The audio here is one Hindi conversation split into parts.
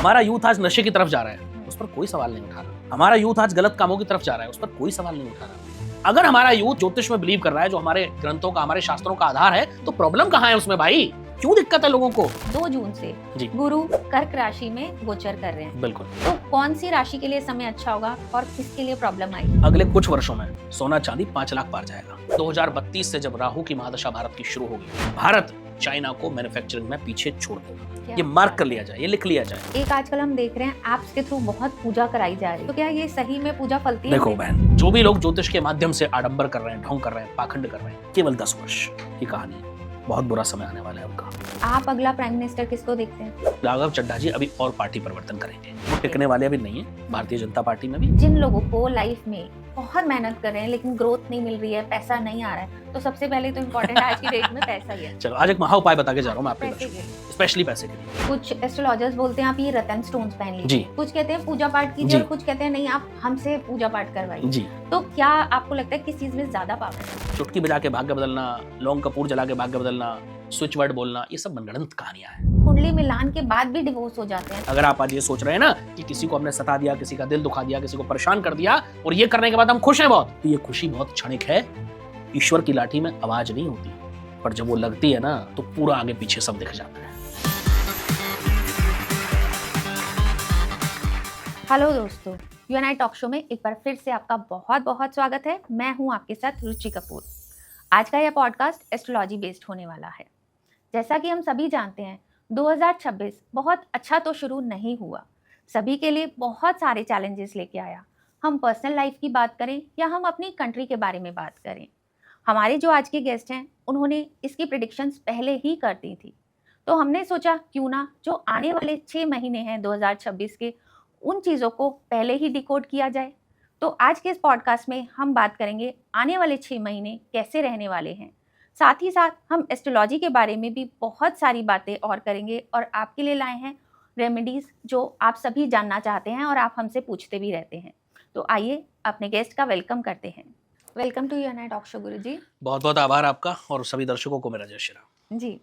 हमारा यूथ आज नशे की तरफ जा रहा है, उस पर कोई सवाल नहीं उठा रहा। हमारा यूथ आज गलत कामों की तरफ जा रहा है, उस पर कोई सवाल नहीं उठा रहा। अगर हमारा यूथ ज्योतिष में बिलीव कर रहा है, जो हमारे ग्रंथों का, हमारे शास्त्रों का आधार है, तो प्रॉब्लम कहाँ है उसमें भाई? क्यों दिक्कत है लोगों को? 2 जून से जी। गुरु कर्क राशि में गोचर कर रहे हैं। बिल्कुल। तो कौन सी राशि के लिए समय अच्छा होगा और किसके लिए प्रॉब्लम आएगी? अगले कुछ वर्षों में सोना चांदी 5 लाख पार जाएगा। 2032 से जब राहु की महादशा भारत की शुरू होगी, भारत चाइना को मैन्युफैक्चरिंग में पीछे छोड़ देगा। ये मार्क कर लिया जाए, ये लिख लिया जाए। एक आजकल हम देख रहे हैं एप्स के थ्रू बहुत पूजा कराई जा रही है, तो क्या ये सही में पूजा फलती है? देखो बहन, जो भी लोग ज्योतिष के माध्यम से आडंबर कर रहे हैं, ढोंग कर रहे हैं, पाखंड कर रहे हैं, केवल 10 वर्ष की कहानी है। बहुत बुरा समय आने वाला है उनका। आप अगला प्राइम मिनिस्टर किसको देखते हैं? राघव चड्ढा जी अभी और पार्टी परिवर्तन करेंगे। वो टिकने वाले अभी नहीं है भारतीय जनता पार्टी में भी। जिन लोगों को लाइफ में बहुत मेहनत कर रहे हैं लेकिन ग्रोथ नहीं मिल रही है, पैसा नहीं आ रहा है, तो सबसे पहले तो इम्पोर्टेंट आज की डेट में पैसा ही है। चलो आज एक महा उपाय बता के जा रहा हूँ मैं आपके पैसे दर्शकों के लिए। स्पेशली पैसे के लिए। कुछ एस्ट्रोलॉजर्स बोलते हैं आप ये रतन स्टोन्स पहन लीजिए, जी। कुछ कहते हैं पूजा पाठ जी। कीजिए और कुछ कहते हैं नहीं आप हमसे पूजा पाठ करवाइए। जी। तो क्या आपको लगता है किस चीज में ज्यादा पावर है? चुटकी बजा के भाग्य बदलना, लौंग कपूर जला के भाग्य बदलना, स्विच वर्ड बोलना, ये सब मनगढ़ंत कहानियां हैं। कुंडली मिलान के बाद भी डिवोर्स हो जाते हैं। अगर आप आज ये सोच रहे हैं ना कि किसी को हमने सता दिया, किसी का दिल दुखा दिया, किसी को परेशान कर दिया और ये करने के बाद हम खुश हैं बहुत, तो ये खुशी बहुत क्षणिक है। ईश्वर की लाठी में आवाज नहीं होती, पर जब वो लगती है ना तो पूरा आगे पीछे सब दिख जाता है। हेलो दोस्तों, यूएनआई टॉक शो में एक बार फिर से आपका बहुत बहुत स्वागत है। मैं हूं आपके साथ रुचि कपूर। आज का यह पॉडकास्ट एस्ट्रोलॉजी बेस्ड होने वाला है। जैसा कि हम सभी जानते हैं 2026 बहुत अच्छा तो शुरू नहीं हुआ, सभी के लिए बहुत सारे चैलेंजेस लेके आया। हम पर्सनल लाइफ की बात करें या हम अपनी कंट्री के बारे में बात करें, हमारे जो आज के गेस्ट हैं उन्होंने इसकी प्रेडिक्शंस पहले ही कर दी थी। तो हमने सोचा क्यों ना जो आने वाले 6 महीने हैं 2026 के, उन चीज़ों को पहले ही डिकोड किया जाए। तो आज के इस पॉडकास्ट में हम बात करेंगे आने वाले 6 महीने कैसे रहने वाले हैं। साथ ही साथ हम एस्ट्रोलॉजी के बारे में भी बहुत सारी बातें और करेंगे और आपके लिए लाए हैं रेमेडीज़ जो आप सभी जानना चाहते हैं और आप हमसे पूछते भी रहते हैं। तो आइए अपने गेस्ट का वेलकम करते हैं। Welcome to UNI talk show गुरु जी। बहुत बहुत आभार आपका और सभी दर्शकों को मेरा जय श्री राम। जी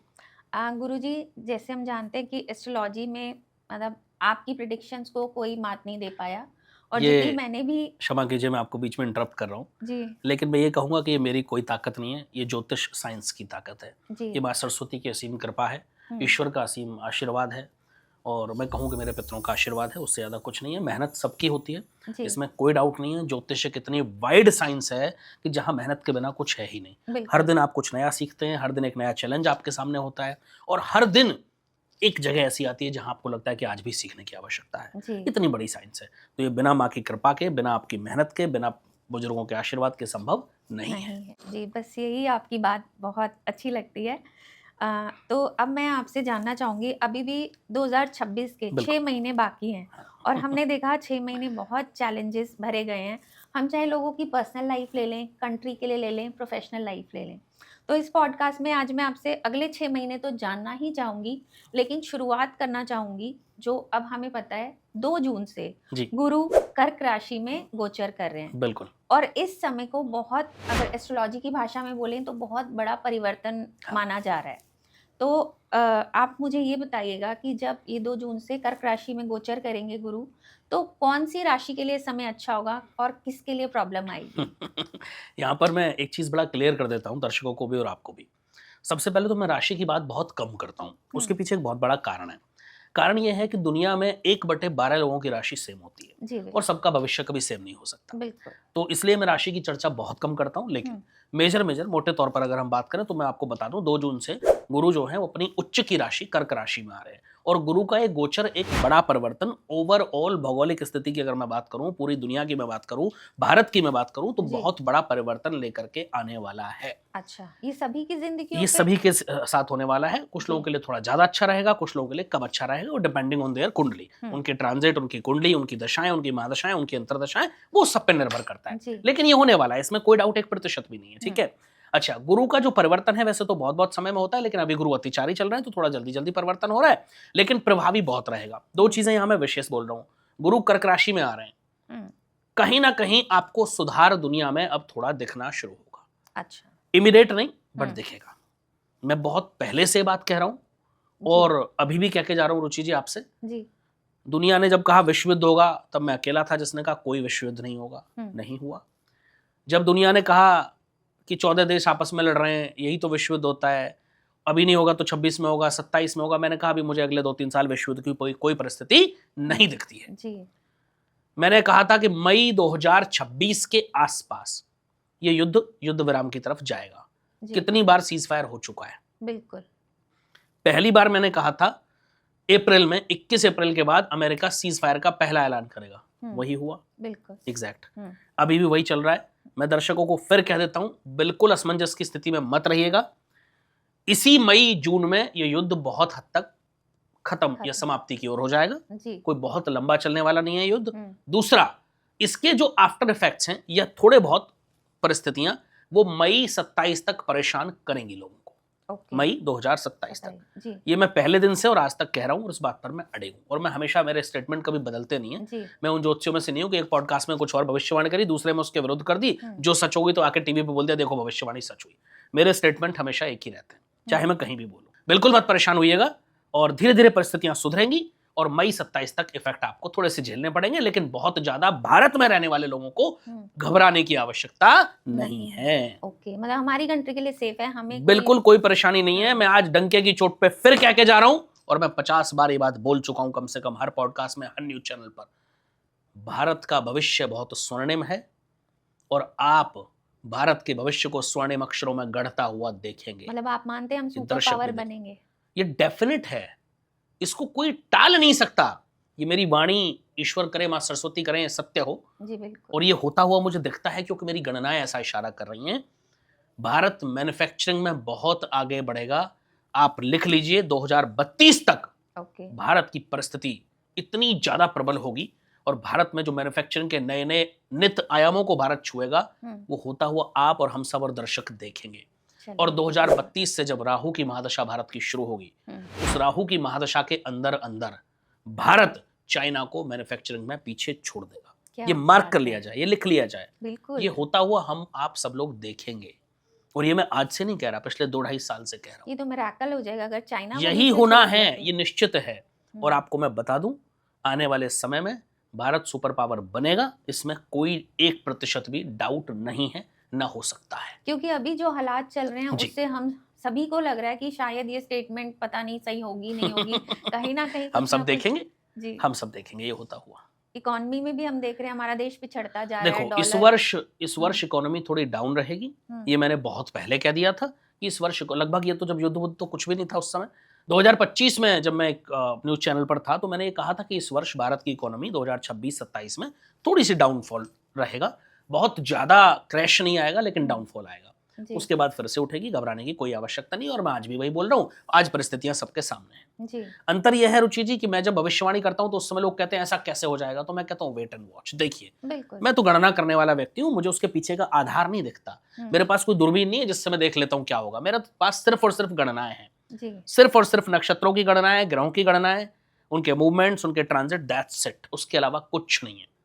गुरु जी, जैसे हम जानते हैं कि एस्ट्रोलॉजी में मतलब आपकी प्रेडिक्शंस को कोई मात नहीं दे पाया और ये जितनी मैंने भी, क्षमा कीजिए मैं आपको बीच में इंटरप्ट कर रहा हूँ, जी लेकिन मैं ये कहूँगा कि ये मेरी कोई ताकत नहीं है, ये ज्योतिष साइंस की ताकत है। जी ये माँ सरस्वती की असीम कृपा है, ईश्वर का असीम आशीर्वाद है और मैं कहूँ कि मेरे पितरों का आशीर्वाद है, उससे ज़्यादा कुछ नहीं है। मेहनत सबकी होती है, जी इसमें कोई डाउट नहीं है। ज्योतिष एक इतनी वाइड साइंस है कि जहाँ मेहनत के बिना कुछ है ही नहीं। हर बिल्कुल दिन आप कुछ नया सीखते हैं, हर दिन एक नया चैलेंज आपके सामने होता है और हर दिन एक जगह ऐसी आती है जहाँ आपको लगता है कि आज भी सीखने की आवश्यकता है। जी इतनी बड़ी साइंस है, तो ये बिना माँ की कृपा के, बिना आपकी मेहनत के, बिना बुजुर्गों के आशीर्वाद के संभव नहीं है। नहीं है जी, बस यही आपकी बात बहुत अच्छी लगती है। तो अब मैं आपसे जानना चाहूँगी, अभी भी 2026 के बिल्कुल। 6 महीने बाकी हैं और हमने देखा 6 महीने बहुत चैलेंजेस भरे गए हैं। हम चाहे लोगों की पर्सनल लाइफ ले लें, कंट्री के लिए ले लें, प्रोफेशनल लाइफ ले लें। तो इस पॉडकास्ट में आज मैं आपसे अगले 6 महीने तो जानना ही चाहूँगी, लेकिन शुरुआत करना चाहूँगी जो अब हमें पता है 2 जून से जी गुरु कर्क राशि में गोचर कर रहे हैं बिल्कुल। और इस समय को बहुत, अगर एस्ट्रोलॉजी की भाषा में बोलें तो बहुत बड़ा परिवर्तन माना जा रहा है। तो आप मुझे ये बताइएगा कि जब ये 2 जून से कर्क राशि में गोचर करेंगे गुरु, तो कौन सी राशि के लिए समय अच्छा होगा और किसके लिए प्रॉब्लम आएगी? यहाँ पर मैं एक चीज़ बड़ा क्लियर कर देता हूँ दर्शकों को भी और आपको भी। सबसे पहले तो मैं राशि की बात बहुत कम करता हूँ, उसके पीछे एक बहुत बड़ा कारण है। कारण ये है कि दुनिया में 1/12 लोगों की राशि सेम होती है जी और बिल्कुल सबका भविष्य कभी सेम नहीं हो सकता। बिल्कुल। तो इसलिए मैं राशि की चर्चा बहुत कम करता हूँ, लेकिन मेजर मोटे तौर पर अगर हम बात करें तो मैं आपको बता दूं 2 जून से गुरु जो है वो अपनी उच्च की राशि कर्क राशि में आ रहे हैं और गुरु का एक गोचर एक बड़ा परिवर्तन ओवरऑल भौगोलिक स्थिति की अगर मैं बात करूं, पूरी दुनिया की मैं बात करूं, भारत की मैं बात करूं, तो जी। बहुत बड़ा परिवर्तन लेकर के आने वाला है। अच्छा, ये सभी की जिंदगी ये सभी के साथ होने वाला है। कुछ लोगों के लिए थोड़ा ज्यादा अच्छा रहेगा, कुछ लोगों के लिए कम अच्छा रहेगा, और डिपेंडिंग ऑन देयर कुंडली, उनके ट्रांजिट, उनकी कुंडली, उनकी दशाएं, उनकी महादशाएं, उनकी अंतरदशाएं, वो सब पे निर्भर करता है। जी लेकिन ये होने वाला है, इसमें कोई डाउट 1% भी नहीं है। ठीक है। अच्छा, गुरु का जो परिवर्तन है वैसे तो बहुत बहुत समय में होता है, लेकिन अभी गुरु अतिचारी चल रहे हैं तो थोड़ा जल्दी जल्दी परिवर्तन हो रहा है, लेकिन प्रभावी बहुत रहेगा। 2 चीजें यहां मैं विशेष बोल रहा हूं। गुरु कर्क राशि में आ रहे हैं, कहीं ना कहीं आपको सुधार दुनिया में अब थोड़ा दिखना शुरू होगा। अच्छा, इमीडिएट नहीं बट दिखेगा। मैं बहुत पहले से बात कह रहा हूं और अभी भी कह के जा रहा हूं रुचि जी आपसे, जी दुनिया ने जब कहा विश्व युद्ध होगा तब मैं अकेला था जिसने कहा कोई विश्व युद्ध नहीं होगा, नहीं हुआ। जब दुनिया ने कहा कि 14 देश आपस में लड़ रहे हैं, यही तो विश्व युद्ध होता है, अभी नहीं होगा तो 26 में होगा, 27 में होगा, मैंने कहा अभी मुझे अगले 2-3 साल विश्व युद्ध की कोई परिस्थिति नहीं दिखती है जी। मैंने कहा था कि मई 2026 के आसपास ये युद्ध विराम की तरफ जाएगा। कितनी बार सीज फायर हो चुका है? बिल्कुल। पहली बार मैंने कहा था अप्रैल में, 21 अप्रैल के बाद अमेरिका सीज फायर का पहला ऐलान करेगा, वही हुआ। बिल्कुल एग्जैक्ट। अभी भी वही चल रहा है। मैं दर्शकों को फिर कह देता हूं, बिल्कुल असमंजस की स्थिति में मत रहिएगा। इसी मई जून में ये युद्ध बहुत हद तक खत्म या समाप्ति की ओर हो जाएगा जी। कोई बहुत लंबा चलने वाला नहीं है युद्ध। दूसरा, इसके जो आफ्टर इफेक्ट्स हैं या थोड़े बहुत परिस्थितियां, वो मई 27 तक परेशान करेंगी लोगों को। मई 2027 तक जी। ये मैं पहले दिन से और आज तक कह रहा हूं और इस बात पर मैं अड़े हूं, और मैं हमेशा, मेरे स्टेटमेंट कभी बदलते नहीं है। मैं उन ज्योतिषियों में से नहीं हूं कि एक पॉडकास्ट में कुछ और भविष्यवाणी करी, दूसरे में उसके विरुद्ध कर दी, जो सच होगी तो आके टीवी पे बोल दिया देखो भविष्यवाणी सच हुई। मेरे स्टेटमेंट हमेशा एक ही रहते हैं, चाहे मैं कहीं भी बोलूं। बिल्कुल मत परेशान होइएगा, और धीरे धीरे परिस्थितियां सुधरेंगी और मई 27 तक इफेक्ट आपको थोड़े से झेलने पड़ेंगे, लेकिन बहुत ज्यादा भारत में रहने वाले लोगों को घबराने की आवश्यकता नहीं है। ओके, मतलब हमारी कंट्री के लिए सेफ है, हमें बिल्कुल कोई परेशानी नहीं है। मैं आज डंके की चोट पे फिर कह के जा रहा हूं, और मैं 50 बार ये बात बोल चुका हूं कम से कम, हर पॉडकास्ट में, हर न्यूज चैनल पर। भारत का भविष्य बहुत स्वर्णिम है और आप भारत के भविष्य को स्वर्णिम अक्षरों में गढ़ता हुआ देखेंगे। मतलब आप मानते हैं हम सुपर पावर बनेंगे? ये डेफिनेट है, इसको कोई टाल नहीं सकता। ये मेरी वाणी ईश्वर करे, मां सरस्वती करें, सत्य हो जी। बिल्कुल। और ये होता हुआ मुझे दिखता है, क्योंकि मेरी गणनाएं ऐसा इशारा कर रही हैं। भारत मैन्युफैक्चरिंग में बहुत आगे बढ़ेगा। आप लिख लीजिए 2032 तक भारत की परिस्थिति इतनी ज्यादा प्रबल होगी, और भारत में जो मैन्युफैक्चरिंग के नए नए नित आयामों को भारत छुएगा, वो होता हुआ आप और हम सब और दर्शक देखेंगे। और 2032 से जब राहु की महादशा भारत की शुरू होगी, उस राहु की महादशा के अंदर अंदर भारत चाइना को मैन्युफैक्चरिंग में पीछे छोड़ देगा। ये मार्क कर लिया जाए, ये लिख लिया जाए। ये होता हुआ हम आप सब लोग देखेंगे, और ये मैं आज से नहीं कह रहा, पिछले 2-2.5 साल से कह रहा हूं। ये तो मिरेकल हो जाएगा अगर चाइना यही होना है, ये निश्चित है। और आपको मैं बता दूं, आने वाले समय में भारत सुपर पावर बनेगा, इसमें कोई 1% भी डाउट नहीं है, ना हो सकता है। क्योंकि अभी जो हालात चल रहे हैं उससे हम सभी को लग रहा है कि शायद ये स्टेटमेंट पता नहीं सही होगी नहीं होगी, कहीं ना कहीं हम सब देखेंगे जी। हम सब देखेंगे ये होता हुआ। इकोनॉमी में भी हम देख रहे हैं हमारा देश पिछड़ता जा रहा है। देखो, इस वर्ष इकोनॉमी थोड़ी डाउन रहेगी, ये मैंने बहुत पहले कह दिया था कि इस वर्ष लगभग, ये तो जब युद्ध तो कुछ भी नहीं था उस समय, 2025 में जब मैं एक न्यूज चैनल पर था, तो मैंने ये कहा था कि इस वर्ष भारत की इकोनॉमी 2026-27 में थोड़ी सी डाउनफॉल रहेगा। बहुत ज्यादा क्रैश नहीं आएगा, लेकिन डाउनफॉल आएगा। उसके बाद फिर से उठेगी, घबराने की कोई आवश्यकता नहीं। और मैं आज भी वही बोल रहा हूँ, आज परिस्थितियां सबके सामने हैं जी। अंतर यह है रुचि जी कि मैं जब भविष्यवाणी करता हूँ तो उस समय लोग कहते हैं ऐसा कैसे हो जाएगा, तो मैं कहता हूँ वेट एंड वॉच। देखिए, मैं तो गणना करने वाला व्यक्ति हूँ, मुझे उसके पीछे का आधार नहीं दिखता। मेरे पास कोई दूरबीन नहीं है जिससे मैं देख लेता हूँ क्या होगा। मेरे पास सिर्फ और सिर्फ गणनाएं हैं, सिर्फ और सिर्फ नक्षत्रों की गणनाएं, ग्रहों की गणनाएं, उनके मूवमेंट्स, उनके ट्रांजिट, दैट्स इट। उसके अलावा कुछ नहीं है।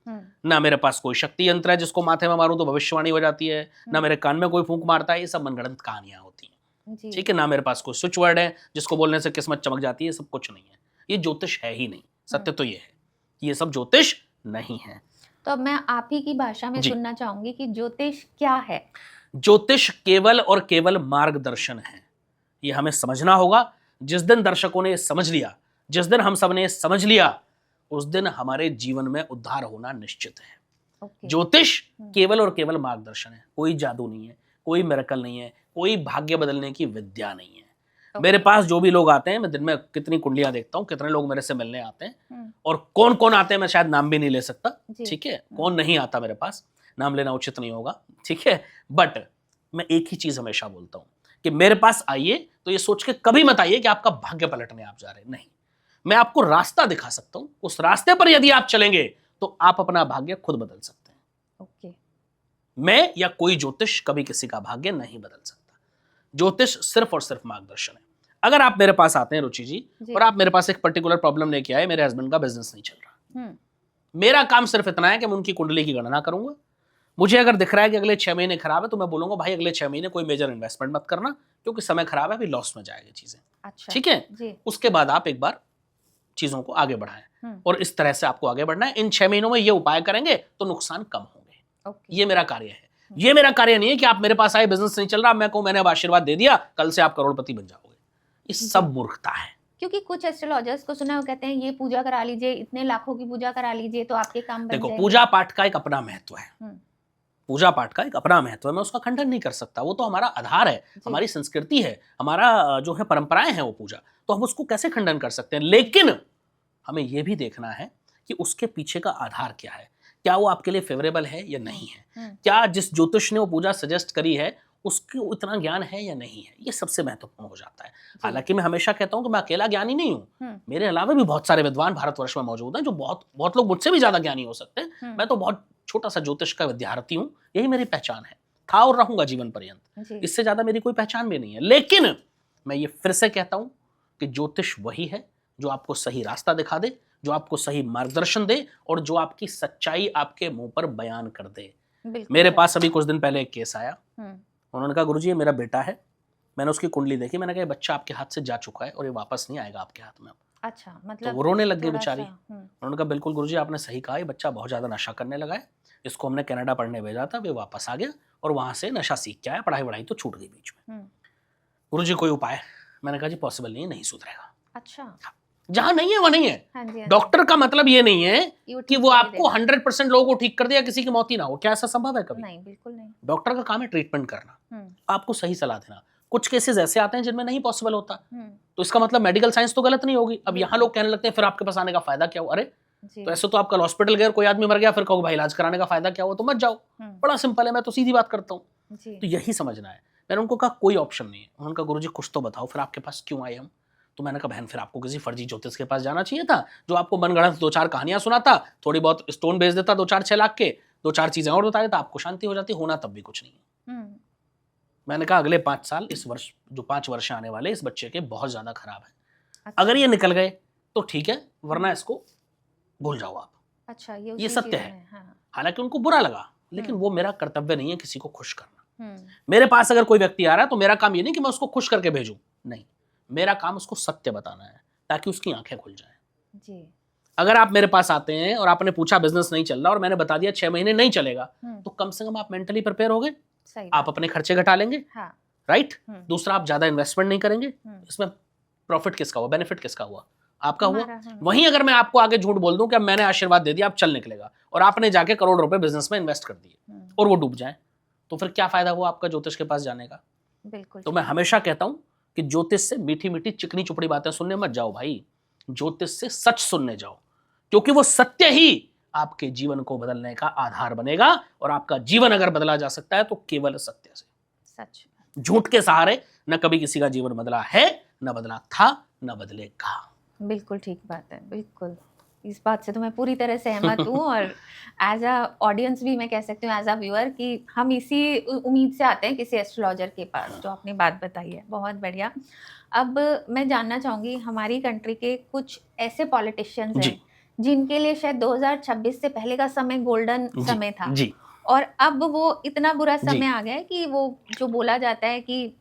ना मेरे पास कोई शक्ति यंत्र है जिसको माथे में मारूं तो भविष्यवाणी हो जाती है, ना मेरे कान में कोई फूंक मारता है, ये सब मनगढ़ंत कहानियां होती हैं, ठीक है। ना मेरे पास कोई स्विच वर्ड है जिसको बोलने से किस्मत चमक जाती है, सब कुछ नहीं है। ये ज्योतिष है ही नहीं। सत्य तो ये है, ये सब ज्योतिष नहीं है। तो अब मैं आप ही की भाषा में सुनना चाहूंगी कि ज्योतिष क्या है। ज्योतिष केवल और केवल मार्गदर्शन है, ये हमें समझना होगा। जिस दिन दर्शकों ने समझ लिया, जिस दिन हम सब ने समझ लिया, उस दिन हमारे जीवन में उद्धार होना निश्चित है। ज्योतिष केवल और केवल मार्गदर्शन है, कोई जादू नहीं है, कोई मिरेकल नहीं है, कोई भाग्य बदलने की विद्या नहीं है। मेरे पास जो भी लोग आते हैं, मैं दिन में कितनी कुंडलियां देखता हूँ, कितने लोग मेरे से मिलने आते हैं, और कौन कौन आते हैं मैं शायद नाम भी नहीं ले सकता, ठीक है। कौन नहीं आता मेरे पास, नाम लेना उचित नहीं होगा, ठीक है। बट मैं एक ही चीज हमेशा बोलता हूँ कि मेरे पास आइए तो ये सोच के कभी मत आइए कि आपका भाग्य पलटने आप जा रहे हैं। नहीं, मैं आपको रास्ता दिखा सकता हूं, उस रास्ते पर यदि आप चलेंगे तो आप अपना भाग्य खुद बदल सकते हैं। ओके। मैं या कोई ज्योतिष कभी किसी का भाग्य नहीं बदल सकता। ज्योतिष सिर्फ और सिर्फ मार्गदर्शन है। अगर आप मेरे पास आते हैं रुचि जी, और आप मेरे पास एक पर्टिकुलर प्रॉब्लम लेके आए, मेरे हस्बैंड का बिजनेस नहीं चल रहा, मेरा काम सिर्फ इतना है कि मैं उनकी कुंडली की गणना करूंगा। मुझे अगर दिख रहा है कि अगले 6 महीने खराब है, तो मैं बोलूंगा भाई अगले 6 महीने कोई मेजर इन्वेस्टमेंट मत करना, क्योंकि समय खराब है, अभी लॉस में जाएगी चीजें। अच्छा, ठीक है। उसके बाद आप एक बार चीजों को आगे बढ़ाएं। और इस तरह से आपको आगे बढ़ना है। इन 6 महीनों में ये उपाय करेंगे तो नुकसान कम होंगे। ये मेरा कार्य है। ये मेरा कार्य नहीं है कि आप मेरे पास आए, बिजनेस नहीं चल रहा, मैं कहूं मैंने अब आशीर्वाद दे दिया, कल से आप करोड़पति बन जाओगे। ये सब मूर्खता है। क्योंकि कुछ एस्ट्रोलॉजर्स को सुना है, वो कहते हैं ये पूजा करा लीजिए, इतने लाखों की पूजा करा लीजिए तो आपके काम बन देखो, जाएंगे। पूजा पाठ का एक अपना महत्व है। पूजा पाठ का एक अपना महत्व है, मैं उसका खंडन नहीं कर सकता। वो तो हमारा आधार है, हमारी संस्कृति है, हमारा जो है परंपराएं हैं वो पूजा, तो हम उसको कैसे खंडन कर सकते हैं। लेकिन हमें यह भी देखना है कि उसके पीछे का आधार क्या है, क्या वो आपके लिए फेवरेबल है या नहीं है, क्या जिस ज्योतिष ने वो पूजा सजेस्ट करी है उसको इतना ज्ञान है या नहीं है। ये सबसे महत्वपूर्ण हो जाता है। हालांकि मैं हमेशा कहता हूं कि मैं अकेला ज्ञानी नहीं हूं, मेरे अलावा भी बहुत सारे विद्वान भारतवर्ष में मौजूद हैं जो बहुत लोग मुझसे भी ज्यादा ज्ञानी हो सकते हैं। मैं तो बहुत छोटा सा ज्योतिष का विद्यार्थी हूं, यही मेरी पहचान है, था और रहूंगा जीवन पर्यंत। इससे ज्यादा मेरी कोई पहचान भी नहीं है। लेकिन मैं ये फिर से कहता हूं कि ज्योतिष वही है जो आपको सही रास्ता दिखा दे, जो आपको सही मार्गदर्शन दे और जो आपकी सच्चाई आपके मुंह पर बयान कर दे। मेरे पास अभी कुछ दिन पहले एक केस आया, उन्होंने कहा गुरुजी ये मेरा बेटा है। मैंने उसकी कुंडली देखी, मैंने कहा बच्चा आपके हाथ से जा चुका है और ये वापस नहीं आएगा आपके हाथ में। अच्छा, मतलब तो वो रोने लग गई बेचारी। उन्होंने कहा बिल्कुल गुरुजी आपने सही कहा, ये बच्चा बहुत ज्यादा नशा करने लगा है, इसको हमने कनाडा पढ़ने भेजा था, वो वापस आ गया और वहां से नशा सीख के आया, पढ़ाई वढ़ाई तो छूट गई बीच में। गुरुजी कोई उपाय? मैंने कहा जी पॉसिबल नहीं है, नहीं सुधरेगा। अच्छा, जहां नहीं है वहां नहीं है। डॉक्टर का मतलब ये नहीं है कि वो आपको 100% लोगों को ठीक कर दिया, किसी की मौत ही ना हो। क्या ऐसा संभव है कभी? नहीं, बिल्कुल नहीं। डॉक्टर का काम है ट्रीटमेंट करना, आपको सही सलाह देना। कुछ केसेस ऐसे आते हैं जिनमें नहीं पॉसिबल होता, तो इसका मतलब मेडिकल साइंस तो गलत नहीं होगी। अब यहाँ लोग कहने लगते हैं फिर आपके पास आने का फायदा क्या हुआ? अरे तो ऐसे तो आप कल हॉस्पिटल गए, कोई आदमी मर गया, फिर कहोगे भाई इलाज कराने का फायदा क्या हुआ? तो मत जाओ, बड़ा सिंपल है, मैं तो सीधी बात करता हूँ। तो यही समझना है। मैंने उनको कहा कोई ऑप्शन नहीं है। उन्होंने कहा गुरुजी कुछ तो बताओ, फिर आपके पास क्यों आए हम? तो मैंने कहा बहन फिर आपको किसी फर्जी ज्योतिष के पास जाना चाहिए था, जो आपको मनगढ़ंत 2-4 कहानियां सुनाता, थोड़ी बहुत स्टोन भेज देता 2-4-6 लाख के, 2-4 चीजें और बता देता, आपको शांति हो जाती। होना तब भी कुछ नहीं है। मैंने कहा अगले 5 साल, इस वर्ष जो 5 वर्ष आने वाले इस बच्चे के बहुत ज्यादा खराब है। अगर ये निकल गए तो ठीक है, वरना इसको भूल जाओ आप। अच्छा, ये सत्य है। हालांकि उनको बुरा लगा, लेकिन वो मेरा कर्तव्य नहीं है किसी को खुश करना। मेरे पास अगर कोई व्यक्ति आ रहा है तो मेरा काम ये नहीं कि मैं उसको खुश करके भेजूं, नहीं, मेरा काम उसको सत्य बताना है ताकि उसकी आंखें खुल जाएं। जी। अगर आप मेरे पास आते हैं और आपने पूछा बिजनेस नहीं चल रहा और मैंने बता दिया 6 महीने नहीं चलेगा, तो कम से कम आप मेंटली प्रिपेयर हो गए, आप अपने खर्चे घटा लेंगे। हाँ। राइट। दूसरा, आप ज्यादा इन्वेस्टमेंट नहीं करेंगे। इसमें प्रॉफिट किसका हुआ, बेनिफिट किसका हुआ? आपका हुआ। वहीं अगर मैं आपको आगे झूठ बोल दूं कि अब मैंने आशीर्वाद दे दिया आप चल निकलेगा, और आपने जाके करोड़ रुपए बिजनेस में इन्वेस्ट कर दिए और वो डूब जाए, तो फिर क्या फायदा हुआ आपका ज्योतिष के पास जाने का? बिल्कुल। तो मैं हमेशा कहता हूं कि ज्योतिष से मीठी मीठी चिकनी चुपड़ी बातें सुनने मत जाओ भाई, ज्योतिष से सच सुनने जाओ, क्योंकि वो सत्य ही आपके जीवन को बदलने का आधार बनेगा। और आपका जीवन अगर बदला जा सकता है तो केवल सत्य से। सच। झूठ के सहारे न कभी किसी का जीवन बदला है, न बदला था, न बदलेगा। बिल्कुल ठीक बात है, बिल्कुल। इस बात से तो मैं पूरी तरह सहमत हूँ और एज अ ऑडियंस भी मैं कह सकती हूँ, एज अ व्यूअर, कि हम इसी उम्मीद से आते हैं किसी एस्ट्रोलॉजर के पास, जो आपने बात बताई है। बहुत बढ़िया। अब मैं जानना चाहूँगी, हमारी कंट्री के कुछ ऐसे पॉलिटिशियंस हैं जिनके लिए शायद 2026 से पहले का समय गोल्डन समय था, और अब वो इतना बुरा समय आ गया है कि वो जो बोला जाता है कि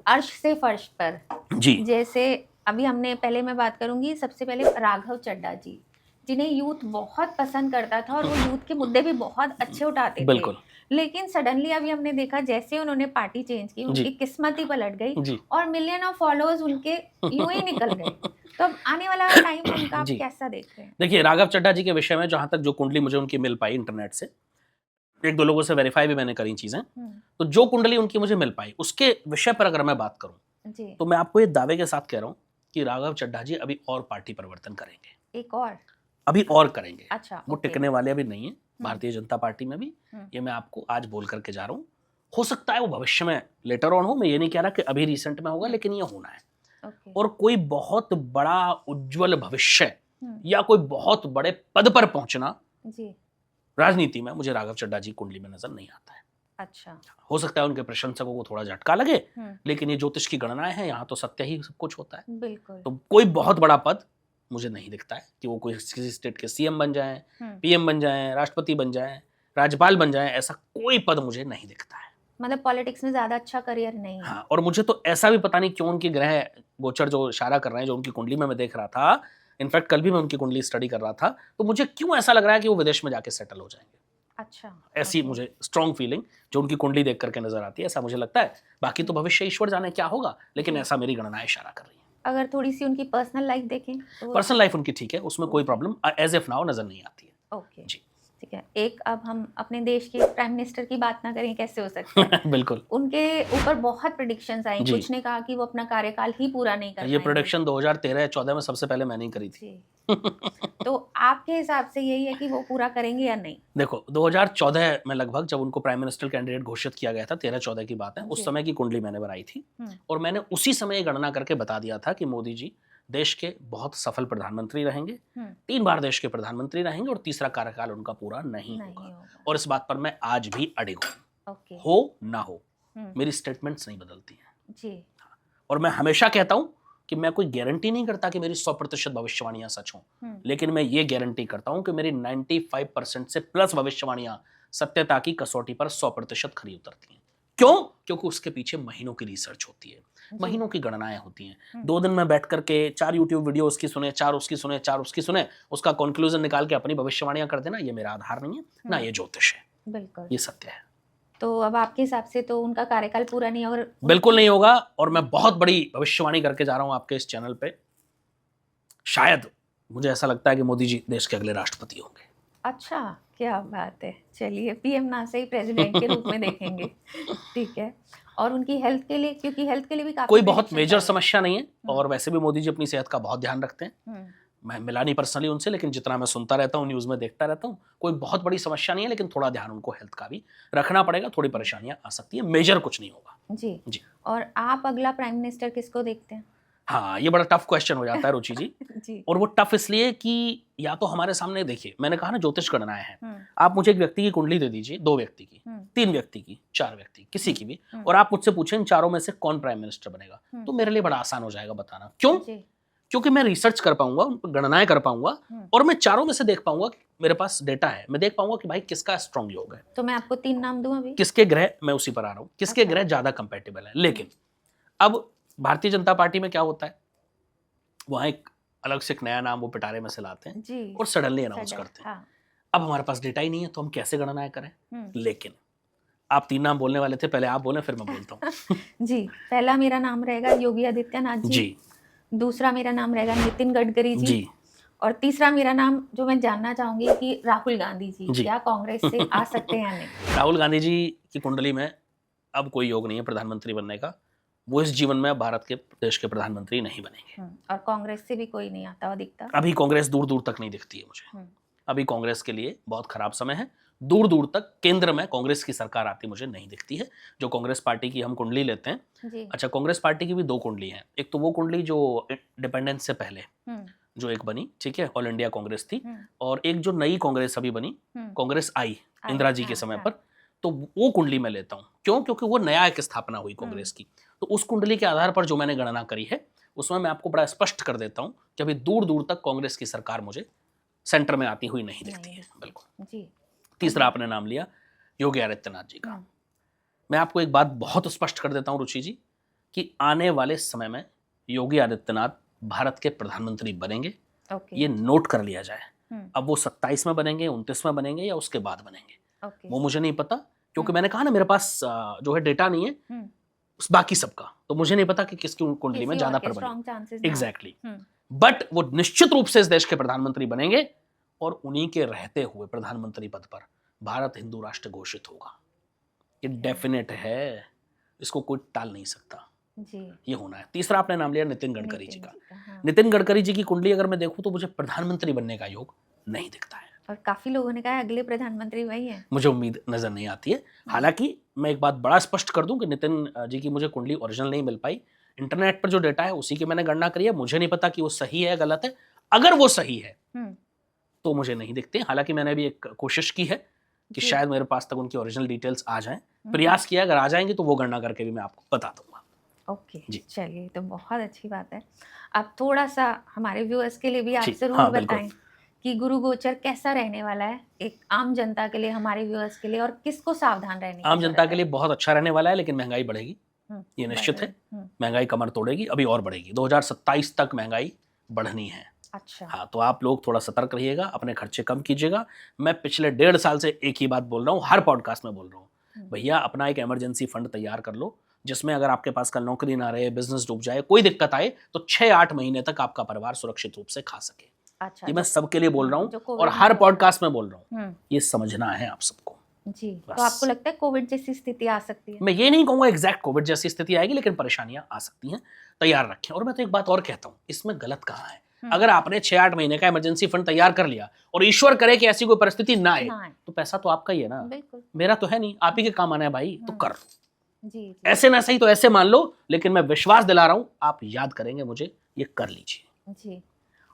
अर्श से फर्श पर, जैसे अभी हमने, पहले मैं बात करूंगी सबसे पहले राघव चड्ढा जी, जिन्हें यूथ बहुत पसंद करता था और वो यूथ के मुद्दे भी बहुत अच्छे उठाते थे। लेकिन सडनली अभी हमने देखा जैसे उन्होंने पार्टी चेंज की, उनकी किस्मत ही पलट गई और मिलियन ऑफ फॉलोअर्स उनके यूं ही निकल गए। तो अब आने वाला टाइम उनका आप कैसा देख रहे हैं? देखिए, राघव चड्ढा जी के विषय में जहां तक जो कुंडली मुझे उनकी मिल पाई इंटरनेट से, 1-2 लोगों से वेरीफाई भी मैंने करी चीजें, तो जो कुंडली उनकी मुझे मिल पाई उसके विषय पर अगर मैं बात करूं तो मैं आपको ये दावे के साथ कह रहा हूं कि राघव चड्ढा जी अभी और पार्टी परिवर्तन करेंगे। एक और अभी और करेंगे। अच्छा, वो टिकने वाले अभी नहीं है भारतीय जनता पार्टी में भी। ये मैं आपको आज बोल करके जा रहा हूँ। हो सकता है वो भविष्य में लेटर ऑन हो, मैं ये नहीं कह रहा कि अभी रिसेंट में होगा, लेकिन ये होना है। और कोई बहुत बड़ा उज्जवल भविष्य या कोई बहुत बड़े पद पर पहुंचना राजनीति में मुझे राघव चड्ढा जी कुंडली में नजर नहीं आता है। अच्छा, हो सकता है उनके प्रशंसकों को थोड़ा झटका लगे, लेकिन ये ज्योतिष की गणनाएं हैं, यहाँ तो सत्य ही सब कुछ होता है। बिल्कुल। तो कोई बहुत बड़ा पद मुझे नहीं दिखता है कि वो कोई किसी स्टेट के सीएम बन जाएं, पीएम बन जाएं, राष्ट्रपति बन जाएं, राज्यपाल बन जाएं, ऐसा कोई पद मुझे नहीं दिखता है। मतलब पॉलिटिक्स में ज्यादा अच्छा करियर नहीं है। हाँ, और मुझे तो ऐसा भी पता नहीं क्यों उनकी ग्रह गोचर जो इशारा कर रहे हैं, जो उनकी कुंडली में मैं देख रहा था, इनफैक्ट कल भी मैं उनकी कुंडली स्टडी कर रहा था, तो मुझे क्यों ऐसा लग रहा है कि वो विदेश में जाके सेटल हो जाएंगे। अच्छा, ऐसी ओके। मुझे स्ट्रॉन्ग फीलिंग जो उनकी कुंडली देख करके नजर आती है, ऐसा मुझे लगता है। बाकी तो भविष्य ईश्वर जाने क्या होगा, लेकिन जी। ऐसा मेरी गणना इशारा कर रही है। अगर थोड़ी सी उनकी पर्सनल लाइफ देखें तो पर्सनल लाइफ उनकी ठीक है, उसमें कोई प्रॉब्लम एज एफ नाउ नजर नहीं आती है। ओके, जी। ठीक है। एक अब हम अपने देश के प्राइम मिनिस्टर की बात ना करें, कैसे हो सकता है? बिल्कुल। उनके ऊपर बहुत प्रेडिक्शंस आई, जी। कुछ ने कहा कि वो अपना कार्यकाल ही पूरा नहीं कर ये पाएंगे। प्रोडक्शन 2013-14 में सबसे पहले मैंने ही करी थी। जी। तो आपके हिसाब से यही है कि वो पूरा करेंगे या नहीं? देखो 2014 में लगभग जब उनको प्राइम मिनिस्टर कैंडिडेट घोषित किया गया था, 13-14 की बात है, उस जी। समय की कुंडली मैंने बनाई थी हम्म, और मैंने उसी समय गणना करके बता दिया था कि मोदी जी देश के बहुत सफल प्रधानमंत्री रहेंगे, हम्म, 3 बार देश के प्रधानमंत्री रहेंगे और तीसरा कार्यकाल उनका पूरा नहीं नहीं होगा। होगा। और इस बात पर मैं आज भी अड़िग हूँ, ओके। हो ना हो हम्म, मेरी स्टेटमेंट्स नहीं बदलती हैं। जी। और मैं हमेशा कहता हूं कि मैं कोई गारंटी नहीं करता कि मेरी 100% भविष्यवाणियां सच हों, लेकिन मैं ये गारंटी करता हूं कि मेरी 95% से प्लस भविष्यवाणियां सत्यता की कसौटी पर 100% खरी उतरती हैं। क्यों? क्योंकि उसके पीछे महीनों की रिसर्च होती है, जी। महीनों की गणनाएं होती हैं। 2 दिन में बैठ करके 4 यूट्यूब वीडियो उसकी सुने, 4 उसकी सुने, 4 उसकी सुने, उसका कंक्लूजन निकाल के अपनी भविष्यवाणियां कर देना, ये मेरा आधार नहीं है, ना ये ज्योतिष है, बिल्कुल। ये सत्य है। तो अब आपके हिसाब से तो उनका कार्यकाल पूरा नहीं, और बिल्कुल नहीं होगा। और मैं बहुत बड़ी भविष्यवाणी करके जा रहा हूं आपके इस चैनल पे, शायद मुझे ऐसा लगता है कि मोदी जी देश के अगले राष्ट्रपति होंगे। अच्छा, क्या बात है। चलिए, पीएम ना से ही प्रेसिडेंट के रूप में देखेंगे। ठीक है। और उनकी हेल्थ के लिए, क्योंकि हेल्थ के लिए भी काफी कोई बहुत predictions मेजर आई हैं। समस्या नहीं है और वैसे भी मोदी जी अपनी सेहत का बहुत ध्यान रखते हैं। हम्म, मैं मिला नहीं पर्सनली उनसे, लेकिन जितना मैं सुनता रहता हूँ, न्यूज में देखता रहता हूँ, कोई बहुत बड़ी समस्या नहीं है, लेकिन थोड़ा ध्यान उनको हेल्थ का भी रखना पड़ेगा। थोड़ी परेशानियां आ सकती है, मेजर कुछ नहीं होगा। जी। जी। और आप अगला प्राइम मिनिस्टर किसको देखते हैं? हाँ, ये बड़ा टफ क्वेश्चन हो जाता है रुचि जी। जी। और वो टफ इसलिए कि या तो हमारे सामने, देखिए मैंने कहा ना ज्योतिष गणनाएं हैं, हम्म, आप मुझे एक व्यक्ति की कुंडली दे दीजिए, 2 व्यक्ति की, हम्म, 3 व्यक्ति की, 4 व्यक्ति, किसी की भी, हम्म, और आप मुझसे पूछें इन चारों में से कौन प्राइम मिनिस्टर बनेगा, हम्म, तो मेरे लिए बड़ा आसान हो जाएगा बताना। क्यों? जी। क्योंकि मैं रिसर्च कर पाऊंगा, उन पर गणनाएं कर पाऊंगा, और मैं चारों में से देख पाऊंगा कि मेरे पास डेटा है, मैं देख पाऊंगा कि भाई किसका स्ट्रॉन्ग योग है, तो मैं आपको 3 नाम दूं अभी? किसके ग्रह, मैं उसी पर आ रहा हूं, किसके अच्छा। ग्रह ज्यादा कंपेटेबल है। लेकिन अब भारतीय जनता पार्टी में क्या होता है, वहां एक अलग से एक नया नाम वो पिटारे में से लाते हैं जी। और सडनली अनाउंस सडन, करते हैं। हाँ। अब हमारे पास डेटा ही नहीं है, तो हम कैसे गणनाएं करें। हम्म। लेकिन आप 3 नाम बोलने वाले थे, पहले आप बोलें फिर मैं बोलता हूँ। जी, पहला मेरा नाम रहेगा योगी आदित्यनाथ जी। जी दूसरा मेरा नाम रहेगा नितिन गडकरी जी। जी और तीसरा मेरा नाम जो मैं जानना चाहूंगी कि राहुल गांधी जी जी। क्या कांग्रेस से आ सकते हैं या नहीं? राहुल गांधी जी की कुंडली में अब कोई योग नहीं है प्रधानमंत्री बनने का, वो इस जीवन में भारत के देश के प्रधानमंत्री नहीं बनेंगे। और कांग्रेस से भी कोई नहीं आता हुआ दिखता। अभी कांग्रेस दूर दूर तक नहीं दिखती है मुझे, हम्म, अभी कांग्रेस के लिए बहुत खराब समय है। दूर दूर तक केंद्र में कांग्रेस की सरकार आती मुझे नहीं दिखती है। जो कांग्रेस पार्टी की हम कुंडली लेते हैं, जी। अच्छा कांग्रेस पार्टी की भी 2 कुंडली हैं। एक तो वो कुंडली जो इंडिपेंडेंस से पहले हम्म, जो एक बनी, ठीक है, ऑल इंडिया कांग्रेस थी, हम्म, और एक जो नई कांग्रेस अभी बनी, हम्म, कांग्रेस आई आई, इंदिरा जी के हाँ, समय हाँ। पर, तो वो कुंडली में लेता हूँ। क्यों? क्योंकि वो नया एक स्थापना हुई कांग्रेस की। तो उस कुंडली के आधार पर जो मैंने गणना करी है, उसमें मैं आपको बड़ा स्पष्ट कर देता हूँ कि अभी दूर दूर तक कांग्रेस की सरकार मुझे सेंटर में आती हुई नहीं दिखती है। बिल्कुल। जी। तीसरा आपने नाम लिया योगी आदित्यनाथ जी का। हम्म, मैं आपको एक बात बहुत स्पष्ट कर देता हूं रुचि जी, कि आने वाले समय में योगी आदित्यनाथ भारत के प्रधानमंत्री बनेंगे, ओके। ये नोट कर लिया जाए। हम्म, अब वो 27 में बनेंगे, 29 में बनेंगे, या उसके बाद बनेंगे, ओके। वो मुझे नहीं पता, क्योंकि मैंने कहा ना मेरे पास जो है डेटा नहीं है हम्म, उस बाकी सबका, तो मुझे नहीं पता कि किसकी कुंडली में किसी ज्यादा और के प्रबल strong chances है। ना हो। एग्जैक्टली। हम्म, बट वो निश्चित रूप से इस देश के प्रधानमंत्री बनेंगे, और उन्हीं के रहते हुए प्रधानमंत्री पद पर भारत हिंदू राष्ट्र घोषित होगा। ये डेफिनेट है, इसको कोई टाल नहीं सकता, जी। ये होना है। तीसरा आपने नाम लिया नितिन गडकरी जी नितिन का। जी का, हाँ। नितिन गडकरी जी की कुंडली अगर मैं देखूं तो मुझे प्रधानमंत्री बनने का योग नहीं दिखता है, और काफी लोगों ने कहा है अगले प्रधानमंत्री वही है। मुझे उम्मीद नजर नहीं आती है। हालांकि मैं एक बात बड़ा स्पष्ट कर दूं कि नितिन जी की मुझे कुंडली ओरिजिनल नहीं मिल पाई, इंटरनेट पर जो डेटा है उसी की मैंने गणना करी है, मुझे नहीं पता कि वो सही है गलत है। अगर वो सही है हम्म, तो मुझे नहीं दिखते। हालांकि मैंने भी एक कोशिश की है कि जी। शायद मेरे पास तक उनकी ओरिजिनल डिटेल्स आ जाएं, प्रयास किया, अगर आ जाएंगे तो वो गणना करके भी मैं आपको बता दूंगा। ओके जी। चलिए, तो बहुत अच्छी बात है। अब थोड़ा सा हमारे व्यूअर्स के लिए भी आप जी, जरूर हाँ, बिल्कुल। बताएं कि गुरु गोचर कैसा रहने वाला है, एक आम जनता के लिए, हमारे व्यूअर्स के लिए, और किसको सावधान रहने की आम जनता जरूरत के लिए बहुत अच्छा रहने वाला है, लेकिन महंगाई बढ़ेगी, है? ये निश्चित है। हम्म, महंगाई कमर तोड़ेगी, अभी और बढ़ेगी। 2027 तक महंगाई बढ़नी है। अच्छा। हाँ, तो आप लोग थोड़ा सतर्क रहिएगा, अपने खर्चे कम कीजिएगा। मैं पिछले 1.5 साल से एक ही बात बोल रहा हूँ, हर पॉडकास्ट में बोल रहा हूँ, भैया अपना एक इमरजेंसी फंड तैयार कर लो, जिसमें अगर आपके पास कल नौकरी ना रहे, बिजनेस डूब जाए, कोई दिक्कत आए, तो 6-8 महीने तक आपका परिवार सुरक्षित रूप से खा सके। अच्छा, ये मैं सबके लिए बोल रहा जो हूँ कोविड और में हर हुआ। पॉडकास्ट में बोल रहा हूँ, ये समझना है आप सबको। जी, तो बस। आपको लगता है कोविड जैसी स्थिति आ सकती है? मैं ये नहीं कहूंगा एग्जैक्ट कोविड जैसी स्थिति आएगी, लेकिन परेशानियां आ सकती हैं, तैयार रखें। और मैं तो एक बात और कहता हूँ, इसमें गलत कहाँ है? अगर आपने 6-8 महीने का इमरजेंसी फंड तैयार कर लिया और ईश्वर करे कि ऐसी कोई परिस्थिति ना आए, तो पैसा तो आपका ही है ना, बिल्कुल। मेरा तो है नहीं, आप ही के काम आना है भाई, तो कर लो। जी, ऐसे ना सही तो ऐसे मान लो, लेकिन मैं विश्वास दिला रहा हूं आप याद करेंगे मुझे, ये कर लीजिए। जी।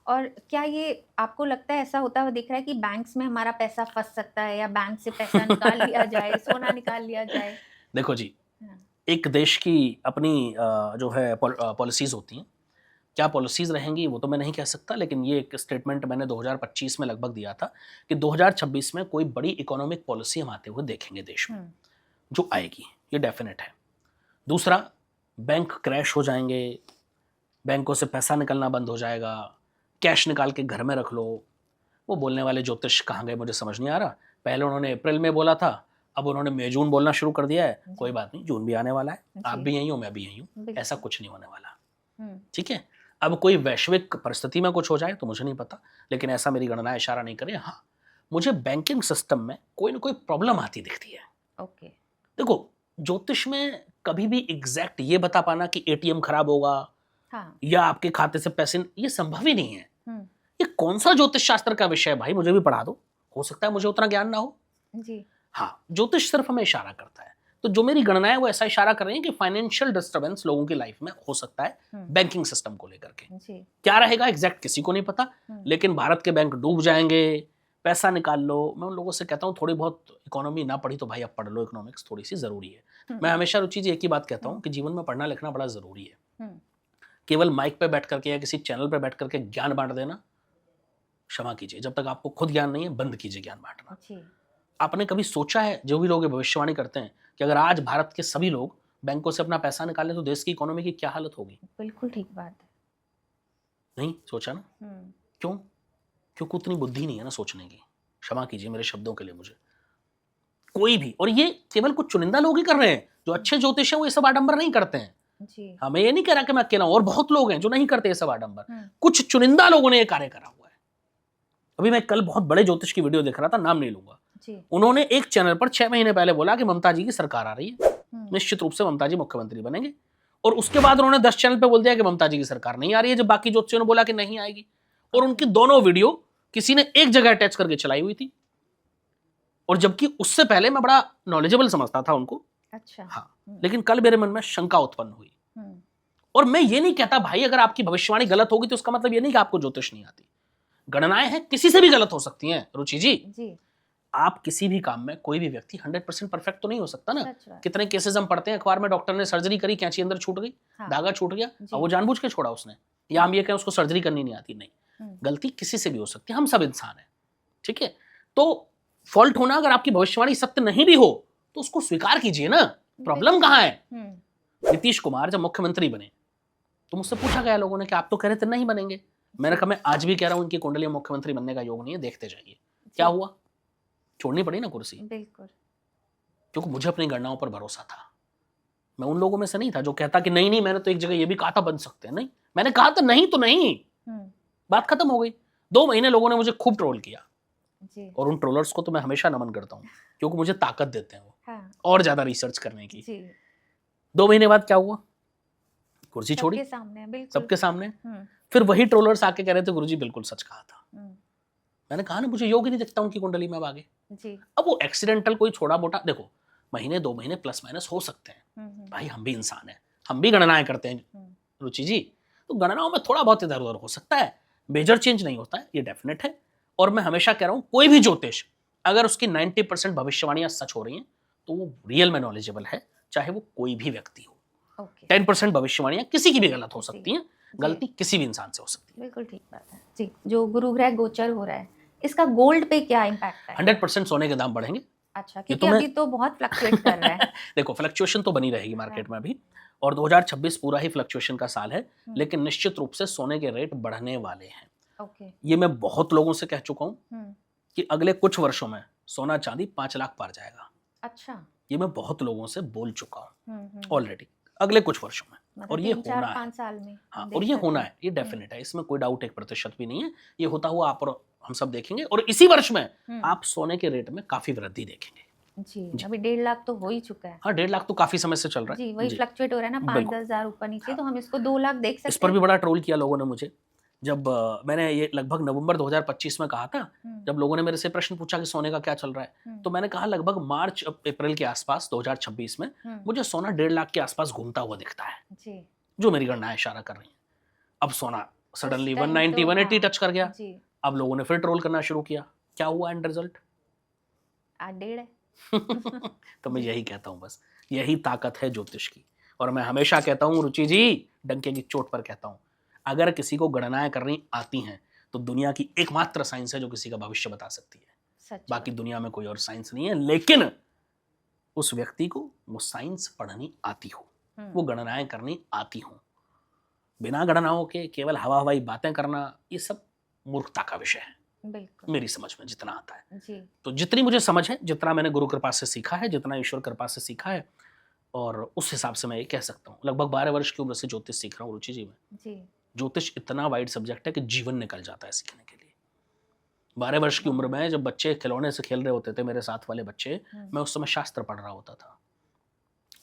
और क्या ये आपको लगता है ऐसा होता हुआ दिख रहा है कि बैंक्स में हमारा पैसा फंस सकता है, या बैंक से पैसा निकाल लिया जाए, सोना निकाल लिया जाए? देखो जी, हाँ। एक देश की अपनी जो है पॉलिसीज होती हैं, क्या पॉलिसीज रहेंगी वो तो मैं नहीं कह सकता, लेकिन ये एक स्टेटमेंट मैंने 2025 में लगभग दिया था कि 2026 में कोई बड़ी इकोनॉमिक पॉलिसी हम आते हुए देखेंगे देश में, जो आएगी, ये डेफिनेट है। दूसरा, बैंक क्रैश हो जाएंगे, बैंकों से पैसा निकलना बंद हो जाएगा, कैश निकाल के घर में रख लो। वो बोलने वाले ज्योतिष कहाँ गए मुझे समझ नहीं आ रहा। पहले उन्होंने अप्रैल में बोला था, अब उन्होंने मई जून बोलना शुरू कर दिया है। कोई बात नहीं, जून भी आने वाला है, आप भी यहीं हो, मैं भी यहीं हूँ, ऐसा कुछ नहीं होने वाला, ठीक है। अब कोई वैश्विक परिस्थिति में कुछ हो जाए तो मुझे नहीं पता, लेकिन ऐसा मेरी गणना इशारा नहीं करे। हाँ, मुझे बैंकिंग सिस्टम में कोई ना कोई प्रॉब्लम आती दिखती है। ओके। देखो, ज्योतिष में कभी भी एग्जैक्ट ये बता पाना कि एटीएम खराब होगा, हाँ। या आपके खाते से पैसे, ये संभव ही नहीं है। ये कौन सा ज्योतिष शास्त्र का विषय है भाई, मुझे भी पढ़ा दो। हो सकता है मुझे उतना ज्ञान ना हो। जी। हाँ, ज्योतिष सिर्फ हमें इशारा करता है। तो जो मेरी गणना है वो ऐसा इशारा कर रही है कि फाइनेंशियल डिस्टर्बेंस लोगों की लाइफ में हो सकता है बैंकिंग सिस्टम को लेकर के। जी। क्या रहेगा एग्जैक्ट किसी को नहीं पता, लेकिन भारत के बैंक डूब जाएंगे, पैसा निकाल लो। मैं उन लोगों से कहता हूँ थोड़ी बहुत इकोनॉमी ना पढ़ी तो भाई अब पढ़ लो, इकोनॉमिक्स थोड़ी सी जरूरी है। मैं हमेशा रुचि जी एक ही बात कहता हूँ कि जीवन में पढ़ना लिखना बड़ा जरूरी है। केवल माइक पे बैठ करके या किसी चैनल पे बैठ करके ज्ञान बांट देना, क्षमा कीजिए, जब तक आपको खुद ज्ञान नहीं है बंद कीजिए ज्ञान बांटना। आपने कभी सोचा है, जो भी लोग ये भविष्यवाणी करते हैं, कि अगर आज भारत के सभी लोग बैंकों से अपना पैसा निकालें तो देश की इकोनॉमी की क्या हालत होगी? बिल्कुल ठीक बात है। नहीं सोचा ना? क्यों? क्योंकि उतनी बुद्धि नहीं है ना सोचने की। क्षमा कीजिए मेरे शब्दों के लिए मुझे। कोई भी, और ये केवल कुछ चुनिंदा लोग ही कर रहे हैं। जो अच्छे ज्योतिष हैं वो ये सब आडंबर नहीं करते हैं। जी। हमें ये नहीं कह रहा कि मैं अकेला हूं, और बहुत लोग हैं जो नहीं करते ये सब आडंबर। कुछ चुनिंदा लोगों ने ये कार्य करा हुआ है। अभी मैं कल बहुत बड़े ज्योतिष की वीडियो देख रहा था, नाम नहीं लूंगा। उन्होंने एक चैनल पर 6 महीने पहले बोला कि ममता जी की सरकार आ रही है, निश्चित रूप से ममता जी मुख्यमंत्री बनेंगे। और उसके बाद उन्होंने 10 चैनल पे बोल दिया कि ममता जी की सरकार नहीं आ रही है, जब बाकी ज्योतिषियों ने बोला कि नहीं आएगी। और उनकी दोनों वीडियो किसी ने एक जगह अटैच करके चलाई हुई थी, और जबकि उससे पहले मैं बड़ा नॉलेजेबल समझता था उनको। अच्छा। हाँ, लेकिन कल मेरे मन में शंका उत्पन्न हुई। और मैं ये नहीं कहता भाई अगर आपकी भविष्यवाणी गलत होगी तो उसका मतलब ये नहीं कि आपको ज्योतिष नहीं आती। गणनाएं हैं, किसी से भी गलत हो सकती हैं रुचि जी। आप किसी भी काम में, कोई भी व्यक्ति 100% परफेक्ट तो नहीं हो सकता ना। कितने केसेस हम पढ़ते हैं अखबार में, डॉक्टर ने सर्जरी करी, कैंची अंदर छूट गई, धागा छूट गया, और वो जानबूझ के छोड़ा उसने, या हम ये कहें उसको सर्जरी करनी नहीं आती। नहीं, गलती किसी से भी हो सकती है, हम सब इंसान हैं, ठीक है। तो फॉल्ट होना, अगर आपकी भविष्यवाणी सत्य नहीं भी हो तो उसको स्वीकार कीजिए ना। प्रॉब्लम कहाँ है? नीतीश कुमार जब मुख्यमंत्री बने तो मुझसे पूछा गया लोगों ने कि आप तो कह रहे थे नहीं बनेंगे। मैंने कहा मैं आज भी कह रहा हूं इनकी कुंडली में मुख्यमंत्री बनने का योग नहीं है, देखते जाइए। क्या हुआ? छोड़नी पड़ी ना कुर्सी, बिल्कुल, क्योंकि मुझे अपनी गणनाओं पर भरोसा था। मैं उन लोगों में से नहीं था जो कहता कि नहीं मैंने तो एक जगह ये भी कहा था बन सकते हैं। नहीं, मैंने कहा था नहीं तो नहीं, बात खत्म हो गई। 2 महीने लोगों ने मुझे खूब ट्रोल किया जी। और उन ट्रोलर्स को तो मैं हमेशा नमन करता हूँ, क्योंकि मुझे ताकत देते हैं वो, हाँ। और ज्यादा रिसर्च करने की। 2 महीने बाद क्या हुआ? कुर्सी छोड़ी सबके सामने। फिर वही ट्रोलर्स आके कह रहे थे गुरुजी बिल्कुल सच कहा था। मैंने कहा ना मुझे योग ही नहीं दिखता उनकी कुंडली में आगे जी। अब वो एक्सीडेंटल कोई छोटा मोटा, देखो महीने 2 महीने प्लस माइनस हो सकते हैं भाई, हम भी इंसान हैं, हम भी गणनाएं करते हैं रुचि जी। तो गणनाओं में थोड़ा बहुत इधर उधर हो सकता है, मेजर चेंज नहीं होता है, ये डेफिनेट है। और मैं हमेशा कह रहा हूं कोई भी ज्योतिष अगर उसकी 90% भविष्यवाणियां सच हो रही हैं तो वो रियल में नॉलेजेबल है, चाहे वो कोई भी व्यक्ति हो। 10% भविष्यवाणियां किसी की भी गलत हो सकती हैं, गलती किसी भी इंसान से हो सकती है। बिल्कुल ठीक बात है जी। जो गुरु ग्रह गोचर हो रहा है, इसका गोल्ड पे क्या इम्पैक्ट है? 100% सोने के दाम बढ़ेंगे। अच्छा, क्योंकि अभी तो बहुत फ्लक्चुएट कर रहा है। देखो फ्लक्चुएशन तो बनी रहेगी मार्केट में अभी, और 2026 पूरा ही फ्लक्चुएशन का साल है, लेकिन निश्चित रूप से सोने के रेट बढ़ने वाले हैं। ओके। ये मैं बहुत लोगों से कह चुका हूँ हम्म। कि अगले कुछ वर्षों में सोना चांदी 5 लाख पार जाएगा। अच्छा। ये मैं बहुत लोगों से बोल चुका हूँ हम्म। ऑलरेडी, अगले कुछ वर्षों में। मतलब और ये 3, 4, होना है। 5 साल में हाँ, हम और देख ये सकते होना हैं। है, ये डेफिनेट है, इसमें कोई डाउट 1% भी नहीं है। ये होता हुआ आप और हम सब देखेंगे, और इसी वर्ष में आप सोने के रेट में काफी वृद्धि देखेंगे। जी, जी। अभी 1.5 लाख तो हो ही चुका है। हाँ, 1.5 लाख तो काफी समय से चल रहा जी, है। वही जी, फ्लक्चुएट हो रहा है ना, 5-10 बिल्कुल। हज़ार ऊपर नीचे, हाँ, तो हम इसको 2 लाख देख इस सकते पर भी हैं। बड़ा ट्रोल किया लोगों ने मुझे। जब मैंने ये लगभग नवंबर 2025 में कहा था, जब लोगों ने मेरे से प्रश्न पूछा कि सोने का क्या चल रहा है, तो मैंने कहा लगभग मार्च अप्रैल के आसपास 2026 में मुझे सोना 1.5 लाख के आसपास घूमता हुआ दिखता है, जी, जो मेरी गणनाएं इशारा कर रही हैं। अब सोना सडनली उस टाइम 190 तो 180 हाँ, टच कर गया। जी, अब लोगों ने फिर ट्रोल करना शुरू किया। क्या हुआ एंड रिजल्ट? 8-1.5 है। तो मैं जी, यही कहता हूँ, बस यही ताकत है ज्योतिष की। और मैं हमेशा कहता हूँ रुचि जी, डंके की चोट पर कहता हूँ, अगर किसी को गणनाएं करनी आती हैं तो दुनिया की एकमात्र साइंस है जो किसी का भविष्य बता सकती है। सच बाकी बात। दुनिया में कोई और साइंस नहीं है, लेकिन उस व्यक्ति को वो साइंस पढ़नी आती हो, वो गणनाएं करनी आती हो। बिना गणनाओं के केवल हवा हवाई बातें करना, ये सब मूर्खता का विषय है बिल्कुल। मेरी समझ में जितना आता है। जी, तो जितनी मुझे समझ है, जितना मैंने गुरु कृपा से सीखा है, जितना ईश्वर कृपा से सीखा है, और उस हिसाब से मैं ये कह सकता हूँ, लगभग 12 वर्ष की उम्र से ज्योतिष सीख रहा हूँ रुचि जी में। जी, ज्योतिष इतना वाइड सब्जेक्ट है कि जीवन निकल जाता है सीखने के लिए। 12 वर्ष की उम्र में जब बच्चे खिलौने से खेल रहे होते थे, मेरे साथ वाले बच्चे, मैं उस समय शास्त्र पढ़ रहा होता था।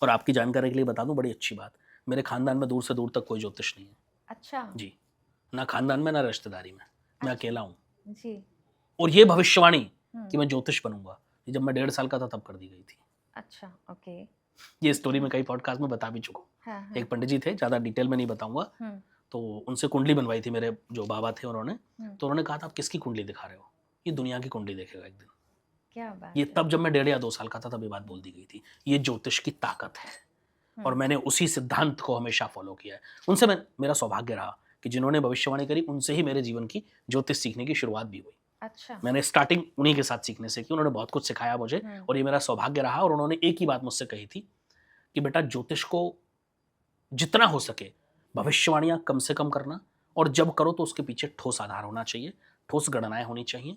और आपकी जानकारी के लिए बता दूं बड़ी अच्छी बात, मेरे खानदान में दूर से दूर तक कोई ज्योतिष नहीं है। अच्छा, जी, ना खानदान में ना रिश्तेदारी में, मैं अच्छा, अकेला हूँ। जी, और ये भविष्यवाणी कि मैं ज्योतिष बनूंगा, ये जब मैं 1.5 साल का था तब कर दी गई थी। अच्छा, ओके, ये स्टोरी में कई पॉडकास्ट में बता भी चुका हूँ। हाँ, हाँ, एक पंडित जी थे, ज़्यादा डिटेल में नहीं बताऊंगा, तो उनसे कुंडली बनवाई थी मेरे जो बाबा थे उन्होंने। तो उन्होंने कहा था आप किसकी कुंडली दिखा रहे हो? ये दुनिया की कुंडली देखेगा एक दिन। क्या बात ये है। तब जब मैं 1.5 या 2 साल का था तब ये बात बोल दी गई थी। ये ज्योतिष की ताकत है और मैंने उसी सिद्धांत को हमेशा फॉलो किया है। उनसे मेरा सौभाग्य रहा कि जिन्होंने भविष्यवाणी करी उनसे ही मेरे जीवन की ज्योतिष सीखने की शुरुआत भी हुई। अच्छा, मैंने स्टार्टिंग उन्हीं के साथ सीखने से की, उन्होंने बहुत कुछ सिखाया मुझे और ये मेरा सौभाग्य रहा। और उन्होंने एक ही बात मुझसे कही थी कि बेटा ज्योतिष को जितना हो सके भविष्यवाणियां कम से कम करना, और जब करो तो उसके पीछे ठोस आधार होना चाहिए, ठोस गणनाएं होनी चाहिए,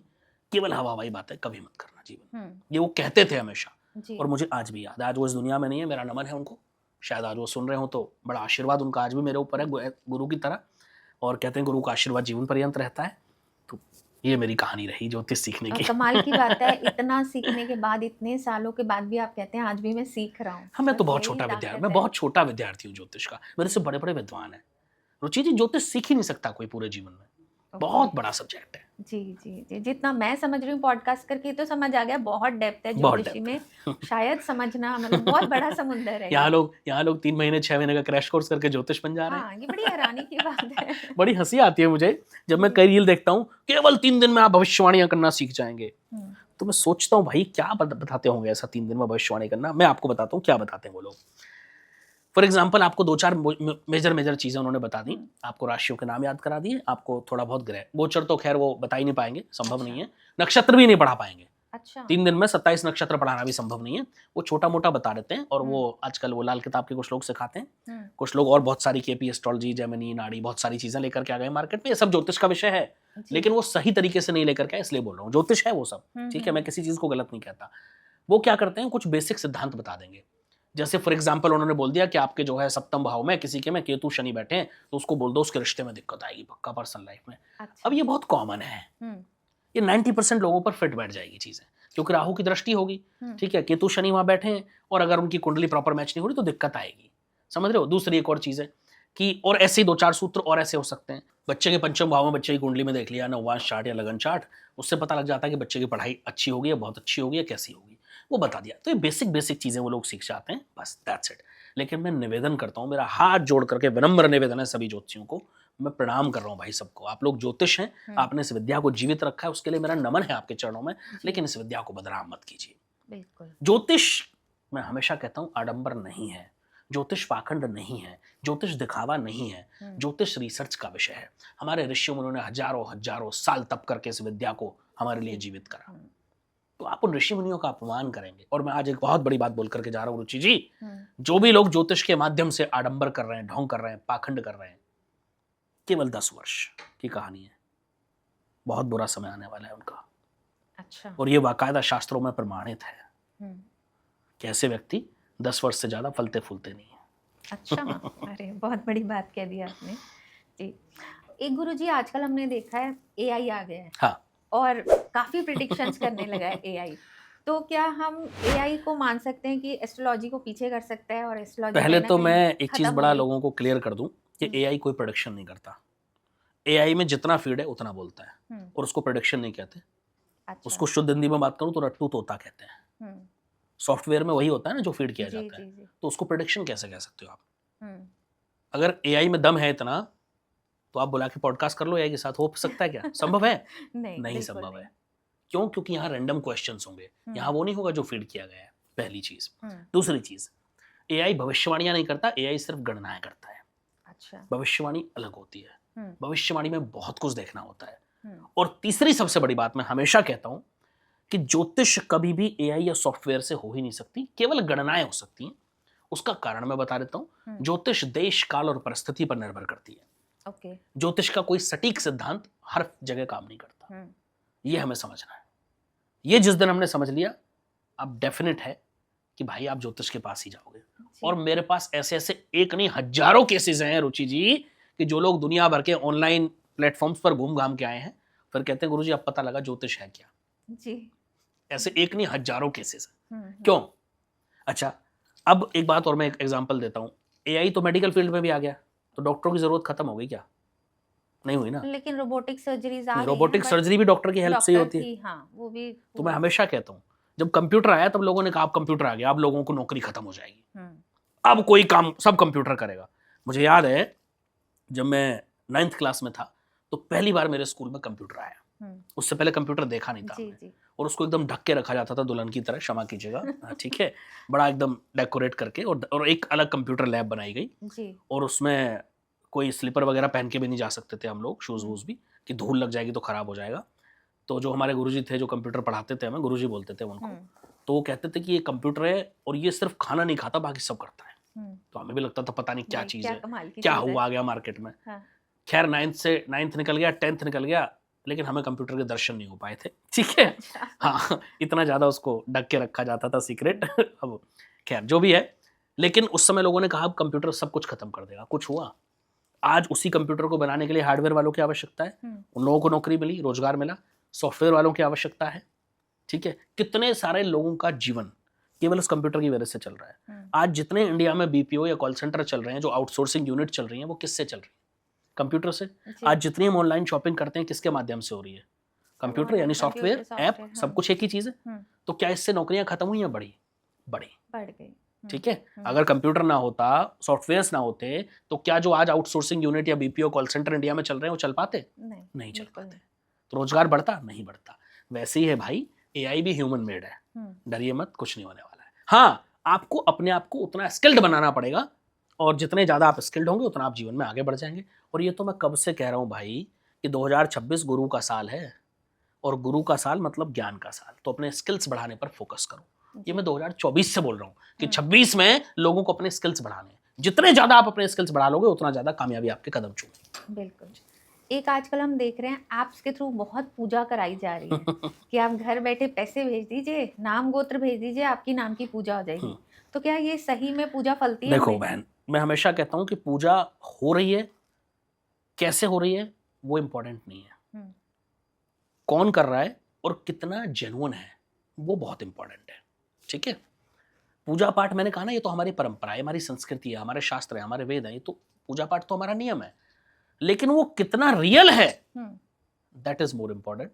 केवल हवा हवाई बातें कभी मत करना जीवन में। ये वो कहते थे हमेशा, जी, और मुझे आज भी याद है। आज वो इस दुनिया में नहीं है, मेरा नमन है उनको, शायद आज वो सुन रहे हो तो बड़ा आशीर्वाद उनका आज भी मेरे ऊपर है गुरु की तरह। और कहते हैं गुरु का आशीर्वाद जीवन पर्यंत रहता है। तो ये मेरी कहानी रही ज्योतिष सीखने और की। कमाल की बात है, इतना सीखने के बाद, इतने सालों के बाद भी आप कहते हैं आज भी मैं सीख रहा हूँ। हाँ, मैं तो बस बहुत यही छोटा विद्यार्थी, ताकत मैं है। बहुत छोटा विद्यार्थी हूँ ज्योतिष का, मेरे से बड़े बड़े विद्वान हैं। रुचि जी, ज्योतिष सीख ही नहीं सकता कोई पूरे जीवन में, बहुत बड़ा सब्जेक्ट है। जी, जी, जी, जितना मैं समझ रही हूँ पॉडकास्ट करके तो समझ आ गया, बहुत डेप्थ है बहुत ज्योतिषी डेप्थ में। है। शायद समझना मतलब बहुत बड़ा समुंदर है यहाँ ये। लोग 3 महीने 6 महीने का क्रैश कोर्स करके ज्योतिष बन जा रहे हैं। हाँ, ये बड़ी हैरानी की बात है। बड़ी हंसी आती है मुझे जब मैं जी। कई रील देखता हूँ, केवल 3 दिन में आप भविष्यवाणियां करना सीख जाएंगे। हम्म, तो मैं सोचता हूँ भाई क्या बताते होंगे ऐसा 3 दिन में भविष्यवाणी करना। मैं आपको बताता हूँ क्या बताते हैं वो लोग। फॉर एग्जाम्पल आपको 2-4 मेजर चीजें उन्होंने बता दी, आपको राशियों के नाम याद करा दिए, आपको थोड़ा बहुत ग्रह गोचर तो खैर वो बता ही नहीं पाएंगे, संभव नहीं है, नक्षत्र भी नहीं पढ़ा पाएंगे। अच्छा, 3 दिन में 27 नक्षत्र पढ़ाना भी संभव नहीं है, वो छोटा मोटा बता देते हैं। और वो आजकल वो लाल किताब के कुछ लोग सिखाते हैं, कुछ लोग और बहुत सारी केपी एस्ट्रोलॉजी, जेमिनी, नाड़ी, बहुत सारी चीजें लेकर के आ गए मार्केट में। ये सब ज्योतिष का विषय है, लेकिन वो सही तरीके से नहीं लेकर के, इसलिए बोल रहा हूँ ज्योतिष है वो सब, ठीक है, मैं किसी चीज को गलत नहीं कहता। वो क्या करते हैं, कुछ बेसिक सिद्धांत बता देंगे। जैसे फॉर एग्जाम्पल उन्होंने बोल दिया कि आपके जो है सप्तम भाव में किसी के में केतु शनि बैठे हैं, तो उसको बोल दो उसके रिश्ते में दिक्कत आएगी पक्का पर्सनल लाइफ में। अच्छा, अब ये बहुत कॉमन है, ये 90% लोगों पर फिट बैठ जाएगी चीजें, क्योंकि राहु की दृष्टि होगी, ठीक है, केतु शनि वहां बैठे हैं, और अगर उनकी कुंडली प्रॉपर मैच नहीं हो रही तो दिक्कत आएगी, समझ रहे हो। दूसरी एक और चीज है कि और ऐसे ही 2-4 सूत्र और ऐसे हो सकते हैं। बच्चे के पंचम भाव में बच्चे की कुंडली में देख लिया नववांश चार्ट या लगन चार्ट, उससे पता लग जाता है कि बच्चे की पढ़ाई अच्छी होगी या बहुत अच्छी होगी या कैसी होगी, वो बता दिया। तो ये बेसिक चीजें वो लोग सीख जाते हैं, बस दैट्स इट। लेकिन मैं निवेदन करता हूँ, मेरा हाथ जोड़ करके विनम्र निवेदन है सभी ज्योतिषियों को, मैं प्रणाम कर रहा हूँ भाई सबको। आप लोग ज्योतिष हैं, आपने इस विद्या को जीवित रखा है, उसके लिए मेरा नमन है आपके चरणों में, लेकिन इस विद्या को बदनाम मत कीजिए। बिल्कुल। ज्योतिष, मैं हमेशा कहता हूँ, आडंबर नहीं है, ज्योतिष पाखंड नहीं है, ज्योतिष दिखावा नहीं है, ज्योतिष रिसर्च का विषय है। हमारे ऋषियों मुनियों ने हजारों साल तप करके इस विद्या को हमारे लिए जीवित करा, तो आप उन ऋषि मुनियों का अपमान करेंगे। और मैं आज एक बहुत बड़ी बात बोल करके जा रहा हूँ रुचि जी, जो भी लोग ज्योतिष के माध्यम से आडंबर कर रहे हैं, ढोंग कर रहे हैं, पाखंड कर रहे हैं, केवल 10 वर्ष की कहानी है, बहुत बुरा समय आने वाला है उनका। अच्छा। और ये बाकायदा शास्त्रों में प्रमाणित है हम्म, कि ऐसे व्यक्ति 10 वर्ष से ज्यादा फलते फूलते नहीं है। अच्छा। अरे बहुत बड़ी बात कह दी आपने जी। एक गुरुजी, आजकल हमने देखा है एआई आ गया है हाँ, और काफी प्रिडिक्शंस करने लगा है एआई। तो क्या हम एआई को मान सकते हैं कि एस्ट्रोलॉजी को पीछे कर सकता है और एस्ट्रोलॉजी पहले कहीं ना तो कहीं मैं एक चीज खत्म बड़ा होगी? लोगों को क्लियर कर दूं कि हम्म, एआई कोई प्रोडिक्शन नहीं करता। एआई में जितना फीड है उतना बोलता है, हम्म, और उसको प्रोडिक्शन नहीं कहते। अच्छा। उसको शुद्ध हिंदी में बात करूं तो रट्टू तोता कहते हैं। हम्म, सॉफ्टवेयर में वही होता है ना जो फीड किया जी जाता है, जी जी। तो उसको प्रोडिक्शन कैसे कह सकते हो आप? हम्म, अगर एआई में दम है इतना, तो आप बुला के पॉडकास्ट कर लो एआई के साथ, हो सकता है क्या? संभव है? नहीं, नहीं बिल्कुल संभव नहीं। है। क्यों? क्योंकि यहाँ रैंडम क्वेश्चंस होंगे, यहाँ वो नहीं होगा जो फीड किया गया है, पहली चीज। हम्म, दूसरी चीज, एआई भविष्यवाणियां नहीं करता, एआई सिर्फ गणनाएं करता है। अच्छा। भविष्यवाणी अलग होती है, हम्म, भविष्यवाणी में बहुत कुछ देखना होता है। हम्म, और तीसरी सबसे बड़ी बात मैं हमेशा कहता हूं कि ज्योतिष कभी भी एआई या सॉफ्टवेयर से हो ही नहीं सकती, केवल गणनाएं हो सकती हैं। उसका कारण मैं बता देता हूं। ज्योतिष देश, काल और परिस्थिति पर निर्भर करती है। ओके। ज्योतिष का कोई सटीक सिद्धांत हर जगह काम नहीं करता, हम्म, ये हमें समझना है। ये जिस दिन हमने समझ लिया, अब डेफिनेट है कि भाई आप ज्योतिष के पास ही जाओगे। जी। और मेरे पास ऐसे ऐसे एक नहीं हजारों केसेस हैं रुचि जी, कि जो लोग दुनिया भर के ऑनलाइन प्लेटफॉर्म्स पर घूम घाम के आए हैं, फिर कहते हैं गुरुजी अब पता लगा ज्योतिष है क्या। जी। ऐसे एक नहीं हजारों केसेस हैं। हम्म, क्यों? अच्छा, अब एक बात और मैं एक एग्जांपल देता हूं। एआई तो मेडिकल फील्ड में भी आ गया, तो डॉक्टरों की जरूरत खत्म हो गई क्या? नहीं हुई ना। लेकिन रोबोटिक सर्जरीज आ गई हैं, रोबोटिक बट सर्जरी भी डॉक्टर की हेल्प से ही डॉक्टर होती है। की, हाँ, वो भी तो मैं हमेशा कहता हूं, जब कंप्यूटर आया तब लोगों ने कहा अब कंप्यूटर आ गया, अब लोगों को नौकरी खत्म हो जाएगी, हम्म, अब कोई काम सब कंप्यूटर करेगा। मुझे याद है जब मैं 9th क्लास में था, तो पहली बार मेरे स्कूल में कंप्यूटर आया। हम्म, उससे पहले कंप्यूटर देखा नहीं था जी हमने। जी और उसको एकदम ढक के रखा जाता था दुल्हन की तरह, क्षमा कीजिएगा, हाँ, ठीक है, बड़ा एकदम डेकोरेट करके, और एक अलग कंप्यूटर लैब बनाई गई। जी। और उसमें कोई स्लीपर वगैरह पहन के भी नहीं जा सकते थे हम लोग, शूज हम्म, वूज भी, कि धूल लग जाएगी तो खराब हो जाएगा। तो जो हमारे गुरुजी थे जो कंप्यूटर पढ़ाते थे, हमें गुरुजी बोलते थे उनको, हम्म, तो वो कहते थे कि ये कंप्यूटर है और ये सिर्फ खाना नहीं खाता, बाकी सब करता है। हम्म, तो हमें भी लगता था पता नहीं क्या भाई चीज़ क्या है, कमाल की क्या चीज है। हुआ आ गया मार्केट में। हाँ, खैर 9th निकल गया, 10th निकल गया, लेकिन हमें कंप्यूटर के दर्शन नहीं हो पाए थे, ठीक है। अच्छा। हाँ, इतना ज़्यादा उसको ढक के रखा जाता था सीक्रेट। अब खैर जो भी है, लेकिन उस समय लोगों ने कहा अब कंप्यूटर सब कुछ खत्म कर देगा, कुछ हुआ? आज उसी कंप्यूटर को बनाने के लिए हार्डवेयर वालों की आवश्यकता है, उन लोगों को नौकरी मिली, रोजगार मिला। सॉफ्टवेयर वालों की आवश्यकता है, ठीक है। कितने सारे लोगों का जीवन केवल उस कंप्यूटर की वजह से चल रहा है। आज जितने इंडिया में बीपीओ या कॉल सेंटर चल रहे हैं, जो आउटसोर्सिंग यूनिट चल रही हैं, वो किससे चल रही है? कंप्यूटर से। जी। आज जितनी हम ऑनलाइन शॉपिंग करते हैं, किसके माध्यम से हो रही है? कंप्यूटर, online यानी computer, सॉफ्टवेयर, ऐप, software, सब कुछ एक ही चीज है। हम्म, तो क्या इससे नौकरियां खत्म हुई या बढ़ी? बढ़ी, बढ़ गई। ठीक है। अगर कंप्यूटर ना होता, सॉफ्टवेयर्स ना होते, तो क्या जो आज आउटसोर्सिंग यूनिट या बीपीओ कॉल सेंटर इंडिया में चल रहे हैं वो चल पाते? नहीं, नहीं चल बिल्कुल पाते। तो रोजगार बढ़ता? नहीं बढ़ता। वैसे ही है भाई, एआई भी ह्यूमन मेड है, डरिए मत, कुछ नहीं होने वाला है। हाँ, आपको अपने आप को उतना स्किल्ड बनाना पड़ेगा, और जितने ज्यादा आप स्किल्ड होंगे उतना आप जीवन में आगे बढ़ जाएंगे। और ये तो मैं कब से कह रहा हूँ भाई कि 2026 गुरु का साल है, और गुरु का साल मतलब ज्ञान का साल, तो अपने स्किल्स बढ़ाने पर फोकस करो। ये मैं 2024 से बोल रहा हूँ कि 26 में लोगों को अपने स्किल्स बढ़ाने हैं। जितने ज्यादा आप अपने स्किल्स बढ़ा लोगे, उतना ज्यादा कामयाबी आपके कदम चूमेगी। बिल्कुल। एक आजकल हम देख रहे हैं ऐप्स के थ्रू बहुत पूजा कराई जा रही है कि आप घर बैठे पैसे भेज दीजिए, नाम गोत्र भेज दीजिए, आपकी नाम की पूजा हो जाएगी। तो क्या ये सही में पूजा फलती है? देखो बहन, मैं हमेशा कहता हूं कि पूजा हो रही है, कैसे हो रही है वो इंपॉर्टेंट नहीं है, कौन कर रहा है और कितना जेन्युइन है वो बहुत इंपॉर्टेंट है, ठीक है। पूजा पाठ, मैंने कहा ना, ये तो हमारी परंपरा है, हमारी संस्कृति है, हमारे शास्त्र है, हमारे वेद है, ये तो पूजा पाठ तो हमारा नियम है। लेकिन वो कितना रियल है, that is more important,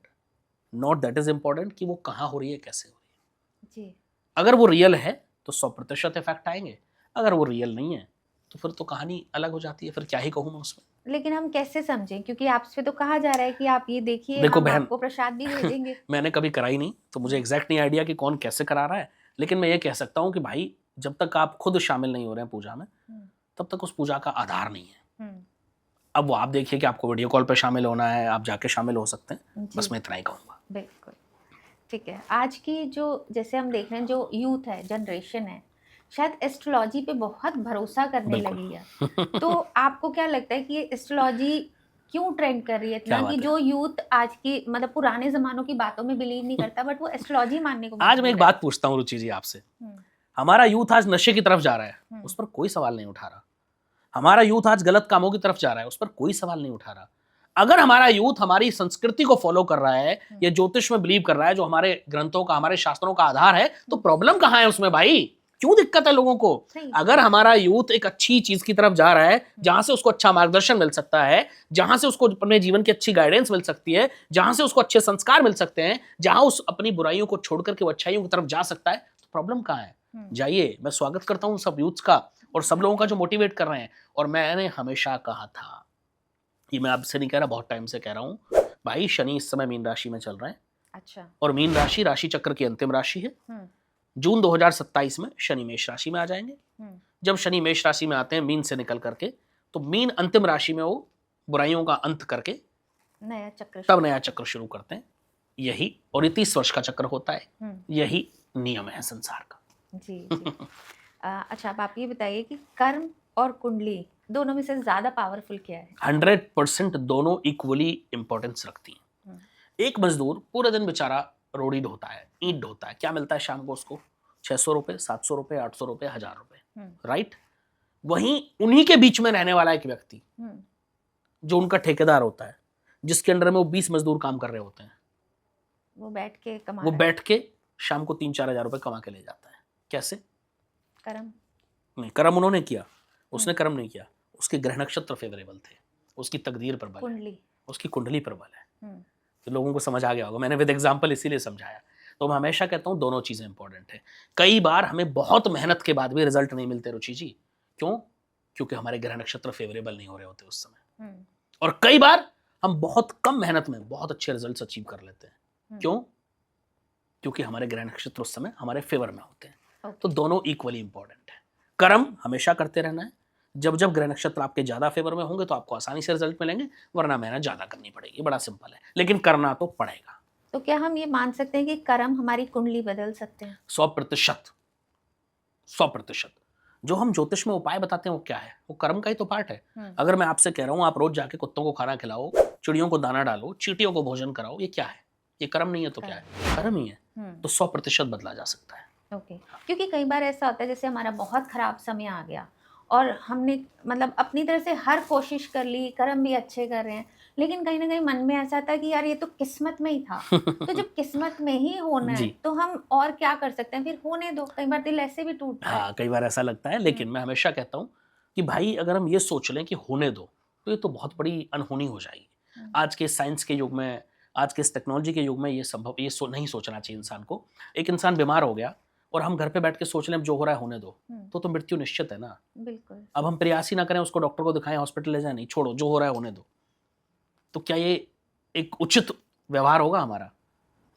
not that is important कि वो कहाँ हो रही है, कैसे हो रही है जी। अगर वो रियल है तो 100% इफेक्ट आएंगे, अगर वो रियल नहीं है तो फिर तो कहानी अलग हो जाती है, फिर क्या ही कहूँ मैं उसमें। लेकिन हम कैसे समझें, क्योंकि आपसे तो कहा जा रहा है कि आप ये देखिए, देखो हम बहन, आपको प्रसाद भी भेजेंगे। मैंने कभी कराई नहीं, तो मुझे एग्जैक्ट नहीं आइडिया कि कौन कैसे करा रहा है, लेकिन मैं ये कह सकता हूँ कि भाई जब तक आप खुद शामिल नहीं हो रहे हैं पूजा में, तब तक उस पूजा का आधार नहीं है। अब वो आप देखिए कि आपको वीडियो कॉल पे शामिल होना है, आप जाके शामिल हो सकते हैं, बस मैं इतना ही कहूँगा। बिल्कुल ठीक है। आज की जो, जैसे हम देख रहे हैं, जो यूथ है, जनरेशन है, शायद एस्ट्रोलॉजी पे बहुत भरोसा करने लगी है। तो आपको क्या लगता है कि ये एस्ट्रोलॉजी क्यों ट्रेंड कर रही है क्या इतना बात कि है? जो यूथ आज की मतलब पुराने जमानों की बातों में बिलीव नहीं करता बट वो एस्ट्रोलॉजी मानने को आज मैं एक मजबूर है। बात पूछता हूँ रुचि जी आपसे, हम्म, हमारा यूथ आज नशे की तरफ जा रहा है, हम्म, उस पर कोई सवाल नहीं उठा रहा। हमारा यूथ आज गलत कामों की तरफ जा रहा है, उस पर कोई सवाल नहीं उठा रहा। अगर हमारा यूथ हमारी संस्कृति को फॉलो कर रहा है या ज्योतिष में बिलीव कर रहा है, जो हमारे ग्रंथों का, हमारे शास्त्रों का आधार है, तो प्रॉब्लम कहां है उसमें भाई? क्यों दिक्कत है लोगों को? सही। अगर हमारा यूथ एक अच्छी चीज की तरफ जा रहा है, जहां से उसको अच्छा मार्गदर्शन मिल सकता है, जहां से उसको अपने जीवन की अच्छी गाइडेंस मिल सकती है, जहां से उसको अच्छे संस्कार मिल सकते हैं, जहां उस अपनी बुराइयों को छोड़ करके वो अच्छाइयों की तरफ जा सकता है, तो प्रॉब्लम कहां है? जाइए, मैं स्वागत करता हूं सब यूथ्स का और सब लोगों का जो मोटिवेट कर रहे हैं। और मैंने हमेशा कहा था, ये मैं आपसे नहीं कह रहा, बहुत टाइम से कह रहा हूं, भाई शनि इस समय मीन राशि में चल रहे हैं अच्छा। और मीन राशि राशि चक्र की अंतिम राशि है। जून 2027 में शनि मेष राशि में आ जाएंगे। जब शनि मेष राशि में आते हैं मीन से निकल करके, तो मीन अंतिम राशि में वो बुराइयों का अंत करके नया चक्र तब नया चक्र शुरू करते हैं। यही, और ये 30 वर्ष का चक्र होता है, यही नियम है संसार का। जी जी। अच्छा, अब आप ये बताइए कि कर्म और कुंडली दोनों में से ज्यादा पावरफुल क्या है? 100% दोनों इक्वली इंपॉर्टेंस रखती हैं। एक मजदूर पूरे दिन बेचारा रोड़ी ढोता है, ईंट ढोता है, क्या मिलता है शाम को उसको? 600 रुपए, 700 रुपए, 800 रुपए, 1000 रुपए, राइट? वहीं उन्हीं के बीच में रहने वाला एक व्यक्ति जो उनका ठेकेदार होता है, जिसके अंडर में वो 20 मजदूर काम कर रहे होते हैं, वो बैठ के कमा वो रहा है। बैठ के शाम को 3-4 हजार रुपए कमा के ले जाता है। कैसे? कर्म। नहीं, कर्म उन्होंने किया, उसने कर्म नहीं किया, उसके ग्रह नक्षत्र फेवरेबल थे, उसकी तकदीर पर बल है, कुंडली। उसकी कुंडली पर बल है। तो लोगों को समझ आ गया होगा, मैंने विद एग्जाम्पल इसीलिए समझाया। तो मैं हमेशा कहता हूँ दोनों चीजें इंपॉर्टेंट है। कई बार हमें बहुत मेहनत के बाद भी रिजल्ट नहीं मिलते रुचि जी। क्यों? क्योंकि हमारे ग्रह नक्षत्र फेवरेबल नहीं हो रहे होते उस समय। और कई बार हम बहुत कम मेहनत में बहुत अच्छे रिजल्ट्स अचीव कर लेते हैं। क्यों? क्योंकि हमारे ग्रह नक्षत्र उस समय हमारे फेवर में होते हैं। तो दोनों इक्वली इंपॉर्टेंट है। कर्म हमेशा करते रहना है। जब जब ग्रह नक्षत्र आपके ज्यादा फेवर में होंगे तो आपको आसानी से रिजल्ट मिलेंगे, वरना मेहनत ज्यादा करनी पड़ेगी। बड़ा सिंपल है, लेकिन करना तो पड़ेगा। तो क्या हम ये मान सकते हैं कि कर्म हमारी कुंडली बदल सकते हैं? 100%। 100%। जो हम ज्योतिष में उपाय बताते हैं वो क्या है? वो कर्म का ही तो पार्ट है। अगर मैं आपसे कह रहा हूँ आप रोज जाके कुत्तों को खाना खिलाओ, चिड़ियों को दाना डालो, चींटियों को भोजन कराओ, ये क्या है? ये कर्म नहीं है तो क्या है? कर्म ही है। तो 100% बदला जा सकता है। ओके। क्योंकि कई बार ऐसा होता है जैसे हमारा बहुत खराब समय आ गया और हमने मतलब अपनी तरफ से हर कोशिश कर ली, कर्म भी अच्छे कर रहे हैं, लेकिन कहीं ना कहीं मन में ऐसा था कि यार ये तो किस्मत में ही था। तो जब किस्मत में ही होना है तो हम और क्या कर सकते हैं? फिर होने दो। कई बार दिल ऐसे भी टूटता है। हाँ, कई बार ऐसा लगता है, लेकिन मैं हमेशा कहता हूँ कि भाई अगर हम ये सोच लें कि होने दो, तो ये तो बहुत बड़ी अनहोनी हो जाएगी। आज के साइंस के युग में, आज के इस टेक्नोलॉजी के युग में ये संभव, ये नहीं सोचना चाहिए इंसान को। एक इंसान बीमार हो गया और हम घर पे बैठ के सोच लें जो हो रहा है होने दो, तो मृत्यु निश्चित है ना। बिल्कुल। अब हम प्रयास ही ना करें उसको डॉक्टर को दिखाएं, हॉस्पिटल ले जाए, नहीं, छोड़ो जो हो रहा है होने दो, तो क्या ये एक उचित व्यवहार होगा हमारा?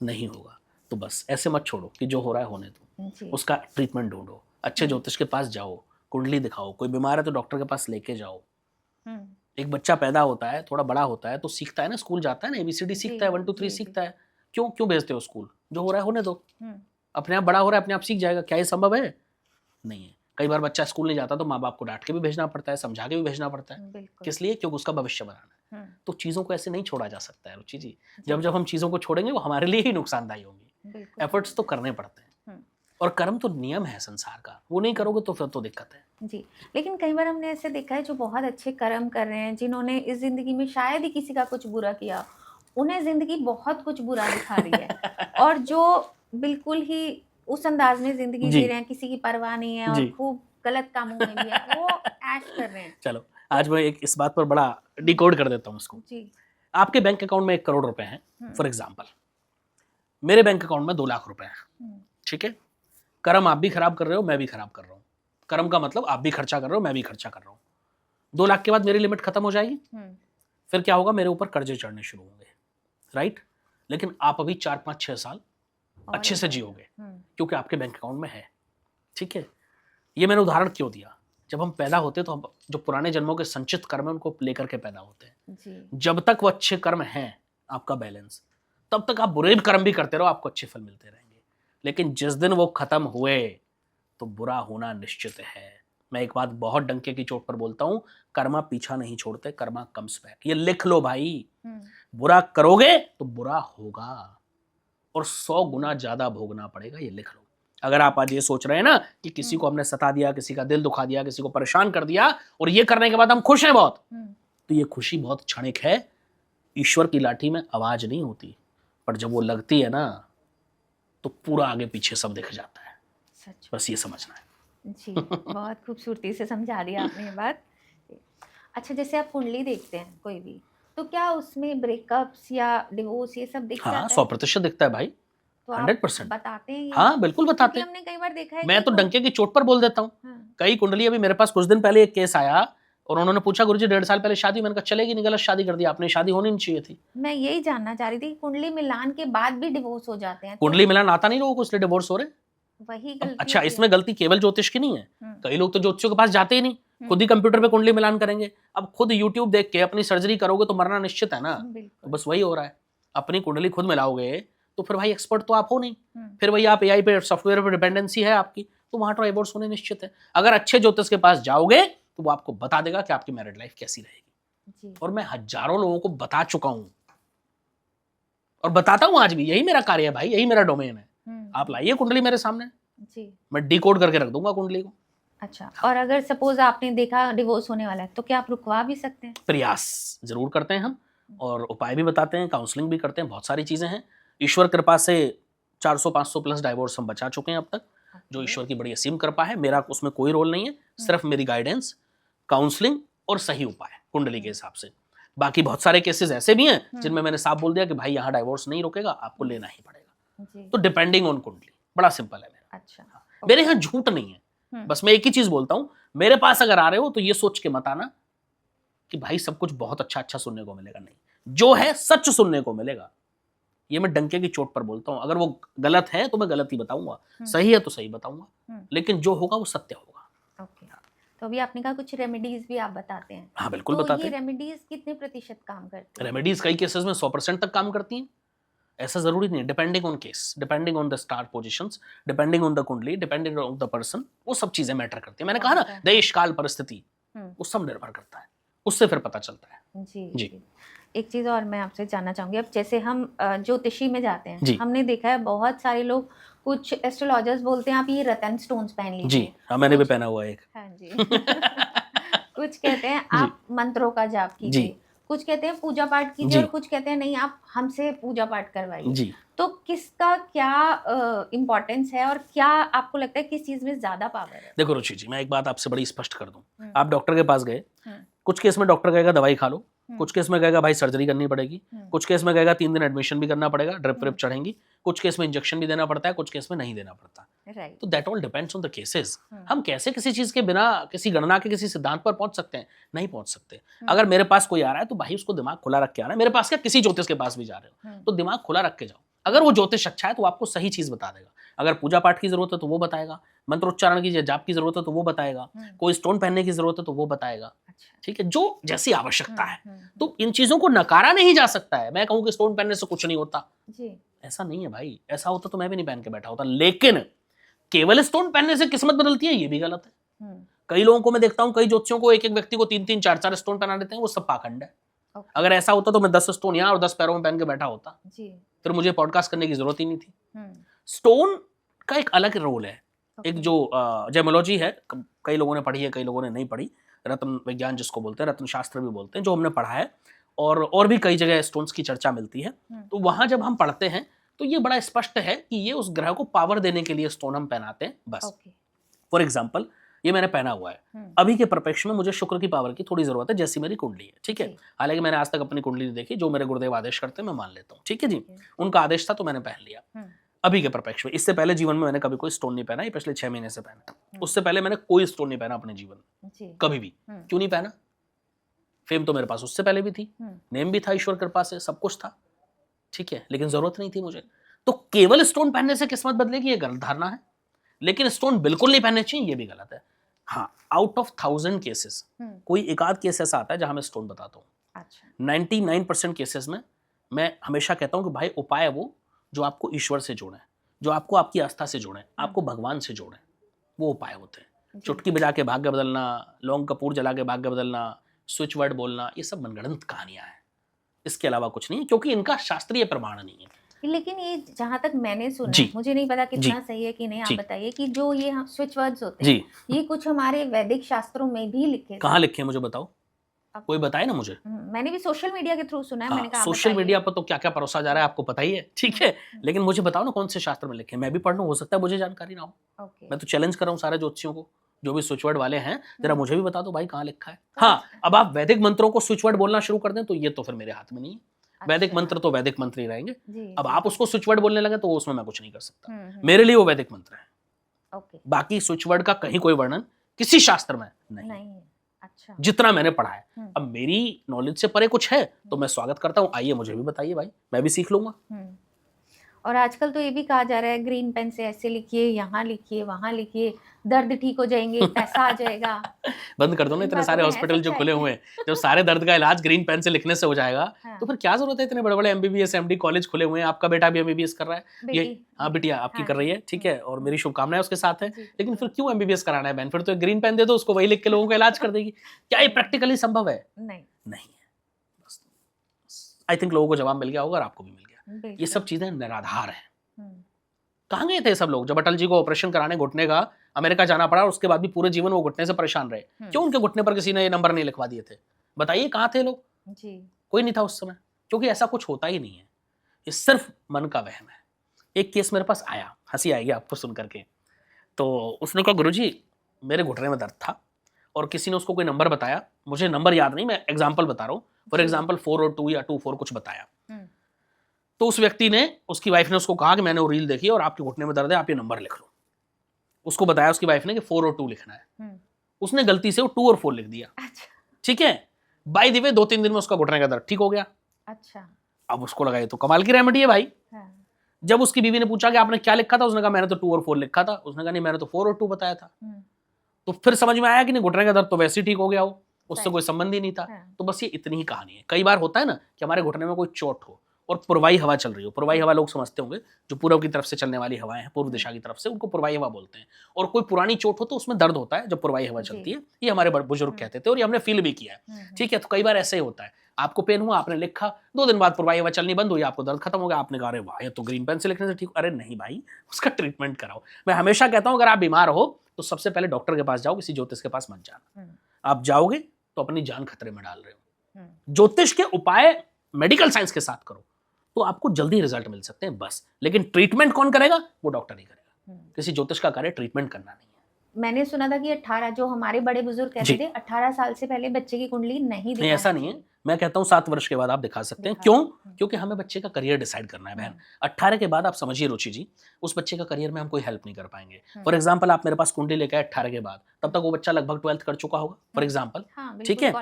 नहीं होगा। तो बस ऐसे मत छोड़ो कि जो हो रहा है होने दो, उसका ट्रीटमेंट ढूंढो, अच्छे ज्योतिष के पास जाओ, कुंडली दिखाओ, कोई बीमार है तो डॉक्टर के पास लेके जाओ। एक बच्चा पैदा होता है, थोड़ा बड़ा होता है तो सीखता है ना, स्कूल जाता है ना, ABCD सीखता है, 1 2 3 सीखता है। क्यों भेजते हो स्कूल? जो हो रहा है होने दो, अपने आप बड़ा हो रहा है, अपने आप सीख जाएगा। क्या ये संभव है? नहीं है। कई बार बच्चा स्कूल नहीं जाता तो माँ बाप को डांट के भी भेजना पड़ता है, समझा के भी भेजना पड़ता है। किस लिए? क्योंकि उसका भविष्य बनाना है। तो चीजों को ऐसे नहीं छोड़ा जा सकता है रुचि जी। जब जब हम चीजों को छोड़ेंगे वो हमारे लिए ही नुकसानदायी होंगी। एफर्ट्स तो करने पड़ते हैं, और कर्म तो नियम है संसार का, वो नहीं करोगे तो फिर तो दिक्कत है जी। लेकिन कई बार हमने ऐसे देखा है जो बहुत अच्छे कर्म कर रहे हैं, जिन्होंने इस जिंदगी में शायद ही किसी का कुछ बुरा किया, उन्हें जिंदगी बहुत कुछ बुरा दिखा रही है। और जो बिल्कुल ही उस अंदाज में जिंदगी जी रहे हैं, किसी की परवाह नहीं है और खूब गलत कामों में भी है, वो ऐश कर रहे हैं। चलो आज मैं एक इस बात पर बड़ा डिकोड कर देता हूँ इसको जी। आपके बैंक अकाउंट में 1 करोड़ रुपए हैं फॉर एग्जाम्पल, मेरे बैंक अकाउंट में 2 लाख रुपए हैं, ठीक है? कर्म आप भी खराब कर रहे हो, मैं भी खराब कर रहा हूँ। कर्म का मतलब आप भी खर्चा कर रहे हो, मैं भी खर्चा कर रहा हूँ। 2 लाख के बाद मेरी लिमिट खत्म हो जाएगी, फिर क्या होगा? मेरे ऊपर कर्जे चढ़ने शुरू होंगे, राइट? लेकिन आप अभी 4 5 6 साल अच्छे से जियोगे क्योंकि आपके बैंक अकाउंट में है, ठीक है? ये मैंने उदाहरण क्यों दिया? जब हम पैदा होते तो हम जो पुराने जन्मों के संचित कर्म है उनको लेकर के पैदा होते हैं। जब तक वो अच्छे कर्म हैं आपका बैलेंस, तब तक आप बुरे कर्म भी करते रहो, आपको अच्छे फल मिलते रहेंगे। लेकिन जिस दिन वो खत्म हुए तो बुरा होना निश्चित है। मैं एक बात बहुत डंके की चोट पर बोलता हूं, कर्मा पीछा नहीं छोड़ते, कर्मा कम्स बैक। ये लिख लो भाई, बुरा करोगे तो बुरा होगा और 100 गुना ज्यादा भोगना पड़ेगा, ये लिख लो। अगर आप आज ये सोच रहे हैं ना कि किसी को हमने सता दिया, किसी का दिल दुखा दिया, किसी को परेशान कर दिया और ये करने के बाद हम खुश हैं बहुत, तो ये खुशी बहुत क्षणिक है। ईश्वर की लाठी में आवाज नहीं होती, पर जब वो लगती है ना तो पूरा आगे पीछे सब दिख जाता है। सच बस ये समझना है। जी, बहुत खूबसूरती से समझा दिया आपने ये बात। अच्छा, जैसे आप कुंडली देखते हैं कोई भी, तो क्या उसमें ब्रेकअप्स या डिवोर्स ये सब दिख हाँ, जाता है? 100% दिखता है भाई, तो आप 100%। बताते हैं ये? हाँ बिल्कुल बताते क्योंकि हैं। हमने कई बार देखा है मैं कि तो डंके की चोट पर बोल देता हूँ। हाँ, कई कुंडली, अभी मेरे पास कुछ दिन पहले एक केस आया और उन्होंने पूछा गुरुजी 1.5 साल पहले शादी, मैंने कहा चलेगी नहीं, गलत शादी कर दी आपने, शादी होनी नहीं चाहिए थी। मैं यही जानना चाह रही थी कि कुंडली मिलान के बाद भी डिवोर्स हो जाते हैं, तो कुंडली मिलान आता नहीं लोगों को, इसलिए डिवोर्स हो रहे। वही अब गलती अच्छा, होती इसमें है। गलती केवल ज्योतिष की नहीं है। कई लोग तो ज्योतिषियों के पास जाते ही नहीं, खुद ही हम्म, कंप्यूटर पे कुंडली मिलान करेंगे। अब खुद यूट्यूब देख के अपनी सर्जरी करोगे तो मरना निश्चित है ना। तो बिल्कुल। बस वही हो रहा है, अपनी कुंडली खुद मिलाओगे तो फिर भाई एक्सपर्ट तो आप हो नहीं, हम्म, फिर वही आप एआई पे, सॉफ्टवेयर पे डिपेंडेंसी है आपकी, तो वहां डाइवोर्स होने निश्चित है। अगर अच्छे ज्योतिष के पास जाओगे तो वो आपको बता देगा कि आपकी मैरिड लाइफ कैसी रहेगी। जी, और मैं हजारों लोगों को बता चुका हूं और बताता हूं आज भी, यही मेरा कार्य है भाई, यही मेरा डोमेन है। आप लाइए कुंडली मेरे सामने, जी। मैं डिकोड करके रख दूंगा कुंडली को। अच्छा, और अगर सपोज आपने देखा डिवोर्स होने वाला है, तो क्या आप रुकवा भी सकते हैं? प्रयास जरूर करते हैं हम, और उपाय भी बताते हैं, काउंसलिंग भी करते हैं, बहुत सारी चीजें हैं। ईश्वर कृपा से 400-500 प्लस डाइवोर्स हम बचा चुके हैं अब तक, जो ओके, ईश्वर की बड़ी असीम कृपा है। मेरा उसमें कोई रोल नहीं है, सिर्फ मेरी गाइडेंस, काउंसलिंग और सही उपाय कुंडली के हिसाब से। बाकी बहुत सारे केसेस ऐसे भी हैं जिनमें मैंने साफ बोल दिया कि भाई यहाँ डाइवोर्स नहीं रुकेगा, आपको लेना ही पड़ेगा। जी, तो डिपेंडिंग ऑन कुंडली, बड़ा सिंपल है मेरा। अच्छा, मेरे यहाँ झूठ नहीं है, हम्म, बस मैं एक ही चीज बोलता हूँ, मेरे पास अगर आ रहे हो तो ये सोच के मत आना कि भाई सब कुछ बहुत अच्छा अच्छा सुनने को मिलेगा। नहीं, जो है सच सुनने को मिलेगा। ये मैं डंके की चोट पर बोलता हूं। अगर वो गलत है तो मैं गलत ही बताऊंगा, सही है तो सही बताऊंगा, लेकिन जो होगा वो सत्य होगा। ओके। तो अभी आपने कहा कुछ रेमेडीज भी आप बताते हैं, हाँ बिल्कुल तो बताते ये हैं। रेमेडीज कितने प्रतिशत काम करती हैं? रेमेडीज कई केसेस में 100% तक काम करती हैं, ऐसा जरूरी नहीं है। Depending on case, depending on the star positions, depending on the कुंडली, डिपेंडिंग ऑन द पर्सन, वो सब चीजें मैटर करती है। मैंने कहा ना, अच्छा, देश काल परिस्थिति, हम्म, वो सब निर्भर करता है, उससे फिर पता चलता है। जी, जी। जी। एक चीज़ और मैं आपसे जानना चाहूँगी, अब जैसे हम ज्योतिषी में जाते जी। हैं, हमने देखा है बहुत सारे लोग, कुछ एस्ट्रोलॉजर्स बोलते हैं आप ये रतन स्टोन्स पहन जी लीजिए, हाँ, मैंने भी कुछ पहना हुआ है एक। हाँ जी कुछ कहते हैं जी आप मंत्रों का जाप जी कीजिए, कुछ कहते हैं पूजा पाठ कीजिए, जी और कुछ कहते हैं नहीं आप हमसे पूजा पाठ करवाइए। जी। तो किसका क्या इम्पोर्टेंस है, और क्या आपको लगता है किस चीज़ में ज़्यादा पावर है? देखो रुचि जी, मैं एक बात आपसे बड़ी स्पष्ट कर दूं। हम्म, आप डॉक्टर के पास गए, हम्म, कुछ केस में डॉक्टर कहेगा दवाई खा लो, हम्म, कुछ केस में कहेगा भाई सर्जरी करनी पड़ेगी, हम्म, कुछ केस में कहेगा 3 दिन एडमिशन भी करना पड़ेगा, ड्रिप व्रिप हम्म, चढ़ेंगी, कुछ केस में इंजेक्शन भी देना पड़ता है, कुछ केस में नहीं देना पड़ता। राइट, तो that all depends on the cases. Hmm, हम कैसे किसी चीज के बिना किसी गणना के किसी सिद्धांत पर पहुंच सकते हैं? नहीं पहुंच सकते। हम्म, अगर मेरे पास कोई आ रहा है तो भाई उसको दिमाग खुला रख के आना है। मेरे पास क्या, किसी ज्योतिष के पास भी जा रहे हो हम्म, तो दिमाग खुला रख के जाओ। अगर वो ज्योतिष अच्छा है तो आपको सही चीज बता देगा। अगर पूजा पाठ की जरूरत है तो वो बताएगा, मंत्रोच्चारण की जाप की जरूरत है तो वो बताएगा, कोई स्टोन पहनने की जरूरत है तो वो बताएगा। अच्छा, ठीक है, जो जैसी आवश्यकता है। हम्म, तो इन चीजों को नकारा नहीं जा सकता है। मैं कहूं कि स्टोन पहनने से कुछ नहीं होता, जी, ऐसा नहीं है भाई। ऐसा होता तो मैं भी नहीं पहन के बैठा होता। लेकिन केवल स्टोन पहनने से किस्मत बदलती है, ये भी गलत है। हम्म, कई लोगों को मैं देखता हूं, कई ज्योतिषियों को एक एक व्यक्ति को 3-3 4-4 स्टोन पहना देते हैं, वो सब पाखंड है। ओके, अगर ऐसा होता तो मैं 10 स्टोन यहाँ और 10 पैरों में पहन के बैठा होता, जी, फिर मुझे पॉडकास्ट करने की जरूरत ही नहीं थी। हम्म, स्टोन का एक अलग रोल है। ओके, एक जो जेमोलॉजी है, कई लोगों ने पढ़ी है, कई लोगों ने नहीं पढ़ी, रत्न विज्ञान जिसको बोलते हैं, रत्न शास्त्र भी बोलते हैं, जो हमने पढ़ा है, और भी कई जगह स्टोन्स की चर्चा मिलती है। तो वहां जब हम पढ़ते हैं तो ये बड़ा स्पष्ट है कि ये उस ग्रह को पावर देने के लिए स्टोन हम पहनाते हैं, बस। ओके, फॉर एग्जाम्पल, ये मैंने पहना हुआ है, अभी के परिप्रेक्ष्य में मुझे शुक्र की पावर की थोड़ी जरूरत है, जैसी मेरी कुंडली है। ठीक है, जी, हालांकि मैंने आज तक अपनी कुंडली नहीं देखी, जो मेरे गुरुदेव आदेश करते हैं मैं मान लेता हूँ। ठीक है जी, ठीक है, उनका आदेश था तो मैंने पहन लिया। हम्म, अभी के परिप्रेक्ष्य में, इससे पहले जीवन में मैंने कभी कोई स्टोन नहीं पहना, ये पिछले 6 महीने से पहना। उससे पहले मैंने कोई स्टोन नहीं पहना अपने जीवन में, जी, कभी भी। क्यों नहीं पहना? फेम तो मेरे पास उससे पहले भी थी, नेम भी था ईश्वर कृपा से, सब कुछ था। ठीक है, लेकिन जरूरत नहीं थी मुझे। तो केवल स्टोन पहनने से किस्मत बदलेगी, ये गलत धारणा है। लेकिन स्टोन बिल्कुल नहीं पहनने चाहिए, ये भी गलत है। हाँ, आउट ऑफ 1000 केसेस कोई एक आध केस ऐसा आता है जहां मैं स्टोन बताता हूँ। अच्छा, 99% केसेस में मैं हमेशा कहता हूं कि भाई उपाय वो जो आपको ईश्वर से जोड़े, जो आपको आपकी आस्था से जोड़े, आपको भगवान से जोड़े, वो उपाय होते हैं। चुटकी बजा के भाग्य बदलना, लौंग कपूर जला के भाग्य बदलना, स्विच वर्ड बोलना, ये सब मनगढ़ंत कहानियां हैं, इसके अलावा कुछ नहीं है, क्योंकि इनका शास्त्रीय प्रमाण नहीं है। लेकिन ये जहाँ तक मैंने सुना जी। है, मुझे नहीं पता कितना जी। सही है कि नहीं, आप जी। बताइए कि जो ये स्विच वर्ड्स होते हैं, जी, ये कुछ हमारे वैदिक शास्त्रों में भी लिखे कहाँ लिखे हैं मुझे बताओ, अब कोई बताए ना मुझे। मैंने भी सोशल मीडिया के थ्रू सुना है, मैंने हाँ, कहा आप सोशल बताइए। मीडिया पर तो क्या क्या परोसा जा रहा है आपको पता ही है, ठीक है, लेकिन मुझे बताओ ना कौन से शास्त्र में लिखे हैं, मैं भी पढ़ लूं, हो सकता है मुझे जानकारी ना हो। ओके। मैं तो चैलेंज कर रहा हूँ सारे ज्योतिषियों को, जो भी स्विच वर्ड वाले हैं, जरा हम्म। मुझे भी बता दो भाई कहाँ लिखा है। समझ हाँ, गए। अब आप वैदिक मंत्रों को स्विच वर्ड बोलना शुरू कर दें तो ये तो फिर मेरे हाथ में नहीं है। वैदिक अच्छा। मंत्र तो वैदिक मंत्र ही रहेंगे। जी अब जी। आप उसको स्विच वर्ड बोलने लगे तो उसमें मैं कुछ नहीं कर सकता, हम्म। मेरे लिए वो वैदिक मंत्र है। ओके। बाकी स्विच वर्ड का कहीं कोई वर्णन किसी शास्त्र में नहीं, नहीं है। अच्छा। जितना मैंने पढ़ा है। हम्म। अब मेरी नॉलेज से परे कुछ है तो मैं स्वागत करता हूँ, आइए मुझे भी बताइए भाई, मैं भी सीख लूंगा। और आजकल तो ये भी कहा जा रहा है, ग्रीन पेन से ऐसे लिखिए, यहाँ लिखिए, वहाँ लिखिए, दर्द ठीक हो जाएंगे, पैसा आ जाएगा। बंद कर दो ना इन इतने बातों सारे में है हॉस्पिटल जो सच्चाई? खुले हुए हैं, जब सारे दर्द का इलाज ग्रीन पेन से लिखने से हो जाएगा हाँ। तो फिर क्या जरूरत है, इतने बड़े बड़े एमबीबीएस एमडी कॉलेज खुले हुए हैं, आपका बेटा भी एमबीबीएस कर रहा है, ये बेटी। हाँ बिटिया आपकी हाँ कर रही जी। है, ठीक है, और मेरी शुभकामनाएं उसके साथ है, जी। लेकिन फिर क्यों एमबीबीएस कराना है बहन, फिर तो एक ग्रीन पेन दे दो उसको, वही लिख के लोगों का इलाज कर देगी। क्या ये प्रैक्टिकली संभव है? नहीं। नहीं है। आई थिंक लोगों को जवाब मिल गया होगा और आपको भी मिल गया। ये बिल्कुल। सब चीजें निराधार है। हम्म। कहाँ गए थे सब लोग जब अटल जी को ऑपरेशन कराने घुटने का, अमेरिका जाना पड़ा और उसके बाद भी पूरे जीवन वो घुटने से परेशान रहे, क्यों उनके घुटने पर किसी ने ये नंबर नहीं लिखवा दिए थे? बताइए कहाँ थे लोग? जी। कोई नहीं था उस समय, क्योंकि ऐसा कुछ होता ही नहीं है, ये सिर्फ मन का वहम है। एक केस मेरे पास आया, हंसी आएगी आपको सुन करके। तो उसने कहा गुरुजी मेरे घुटने में दर्द था और किसी ने उसको कोई नंबर बताया, मुझे नंबर याद नहीं, मैं एग्जाम्पल बता रहा हूँ, फॉर एग्जाम्पल 4 और 2 या 2-4 कुछ बताया। तो उस व्यक्ति ने, उसकी वाइफ ने उसको कहा कि मैंने वो रील देखी और आपके घुटने में दर्द है, आप ये नंबर लिख लो। उसको बताया उसकी वाइफ ने कि 4 और 2 लिखना है, उसने गलती से वो 2 और 4 लिख दिया। अच्छा। ठीक है, बाय द वे 2-3 दिन में उसका घुटने का दर्द ठीक हो गया। अच्छा। अब उसको लगा ये तो कमाल की रेमेडी है भाई। हाँ। जब उसकी बीवी ने पूछा कि आपने क्या लिखा था, उसने कहा मैंने तो 2 और 4 लिखा था। उसने कहा नहीं मैंने तो 4 और 2 बताया था। तो फिर समझ में आया कि नहीं, घुटने का दर्द तो वैसे ही ठीक हो गया हो, उससे कोई संबंध ही नहीं था। तो बस ये इतनी ही कहानी है। कई बार होता है ना कि हमारे घुटने में कोई चोट हो और पुरवाई हवा चल रही हो, पुरवाई हवा लोग समझते होंगे जो पूर्व की तरफ से चलने वाली हवाएं हैं, पूर्व दिशा की तरफ से, उनको पुरवाई हवा बोलते हैं। और कोई पुरानी चोट हो तो उसमें दर्द होता है जब पुरवाई हवा चलती है, ये हमारे बुजुर्ग कहते थे और ये हमने फील भी किया है। ठीक है, तो कई बार ऐसे ही होता है, आपको पेन हुआ, आपने लिखा, 2 दिन बाद पुरवाई हवा चलनी बंद हुई, आपको दर्द खत्म हो गया, आपने कहा अरे वाह ये तो ग्रीन पेन से लिखने से ठीक। अरे नहीं भाई, उसका ट्रीटमेंट कराओ। मैं हमेशा कहता हूं अगर आप बीमार हो तो सबसे पहले डॉक्टर के पास जाओ, किसी ज्योतिष के पास मत जाना। आप जाओगे तो अपनी जान खतरे में डाल रहे हो। ज्योतिष के उपाय मेडिकल साइंस के साथ करो तो आपको जल्दी रिजल्ट मिल सकते हैं बस। लेकिन ट्रीटमेंट कौन करेगा? वो डॉक्टर ही करेगा। किसी ज्योतिष का कार्य ट्रीटमेंट करना नहीं है। मैंने सुना था कि 18, जो हमारे बड़े बुजुर्ग कहते थे, 18 साल से पहले बच्चे की कुंडली नहीं दिखानी। ऐसा नहीं है, मैं कहता हूँ 7 वर्ष के बाद आप दिखा सकते हैं। क्यों? क्योंकि हमें बच्चे का करियर डिसाइड करना है बहन। 18 के बाद आप समझिए रुचि जी, उस बच्चे का करियर में हम कोई हेल्प नहीं कर पाएंगे। फॉर एग्जाम्पल आप मेरे पास कुंडली लेके आए 18 के बाद, तब तक वो बच्चा लगभग 12th कर चुका होगा फॉर एग्जाम्पल। ठीक है,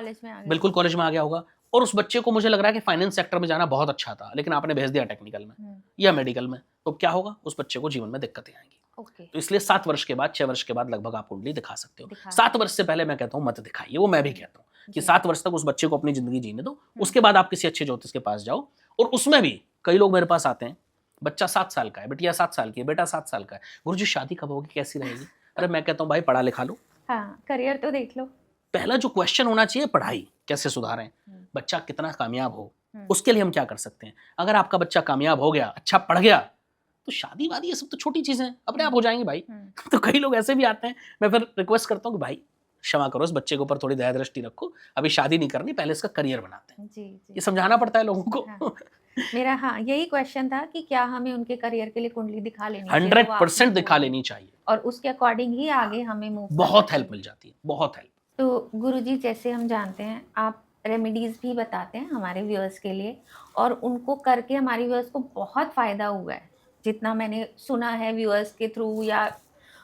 बिल्कुल कॉलेज में आ गया होगा और उस बच्चे को मुझे लग रहा है कि फाइनेंस सेक्टर में जाना बहुत अच्छा था, लेकिन आपने भेज दिया टेक्निकल में या मेडिकल में, तो क्या होगा? उस बच्चे को जीवन में दिक्कतें आएंगी। तो इसलिए 7 वर्ष के बाद, 6 वर्ष के बाद लगभग आप कुंडली दिखा सकते हो। 7 वर्ष से पहले मैं कहता हूँ मत दिखाइए, वो मैं भी कहता हूँ कि 7 वर्ष तक उस बच्चे को अपनी जिंदगी जीने दो, उसके बाद आप किसी अच्छे ज्योतिष के पास जाओ। और उसमें भी कई लोग मेरे पास आते हैं, बच्चा 7 साल का है, बिटिया 7 साल की है, बेटा 7 साल का है, गुरुजी शादी कब होगी, कैसी रहेगी? अरे मैं कहता हूँ भाई पढ़ा लिखा लो, करियर तो देख लो। पहला जो क्वेश्चन होना चाहिए पढ़ाई कैसे सुधारें, बच्चा कितना कामयाब हो, उसके लिए हम क्या कर सकते हैं। अगर आपका बच्चा कामयाब हो गया, अच्छा पढ़ गया, तो शादी वादी ये सब तो छोटी चीजें हैं, अपने आप हो जाएंगी भाई। तो कई लोग ऐसे भी आते हैं, मैं फिर रिक्वेस्ट करता हूँ कि भाई क्षमा करो, इस बच्चे के ऊपर थोड़ी दया दृष्टि रखो, अभी शादी नहीं करनी, पहले इसका करियर बनाते हैं। जी, जी। ये समझाना पड़ता है लोगों को। मेरा यही क्वेश्चन था कि क्या हमें उनके करियर के लिए कुंडली दिखा लेनी चाहिए? 100% दिखा लेनी चाहिए और उसके अकॉर्डिंग ही आगे हमें मूव बहुत हेल्प मिल जाती है, बहुत हेल्प। तो गुरुजी, जैसे हम जानते हैं आप रेमेडीज भी बताते हैं हमारे व्यूअर्स के लिए, और उनको करके हमारे व्यूअर्स को बहुत फ़ायदा हुआ है, जितना मैंने सुना है व्यूअर्स के थ्रू या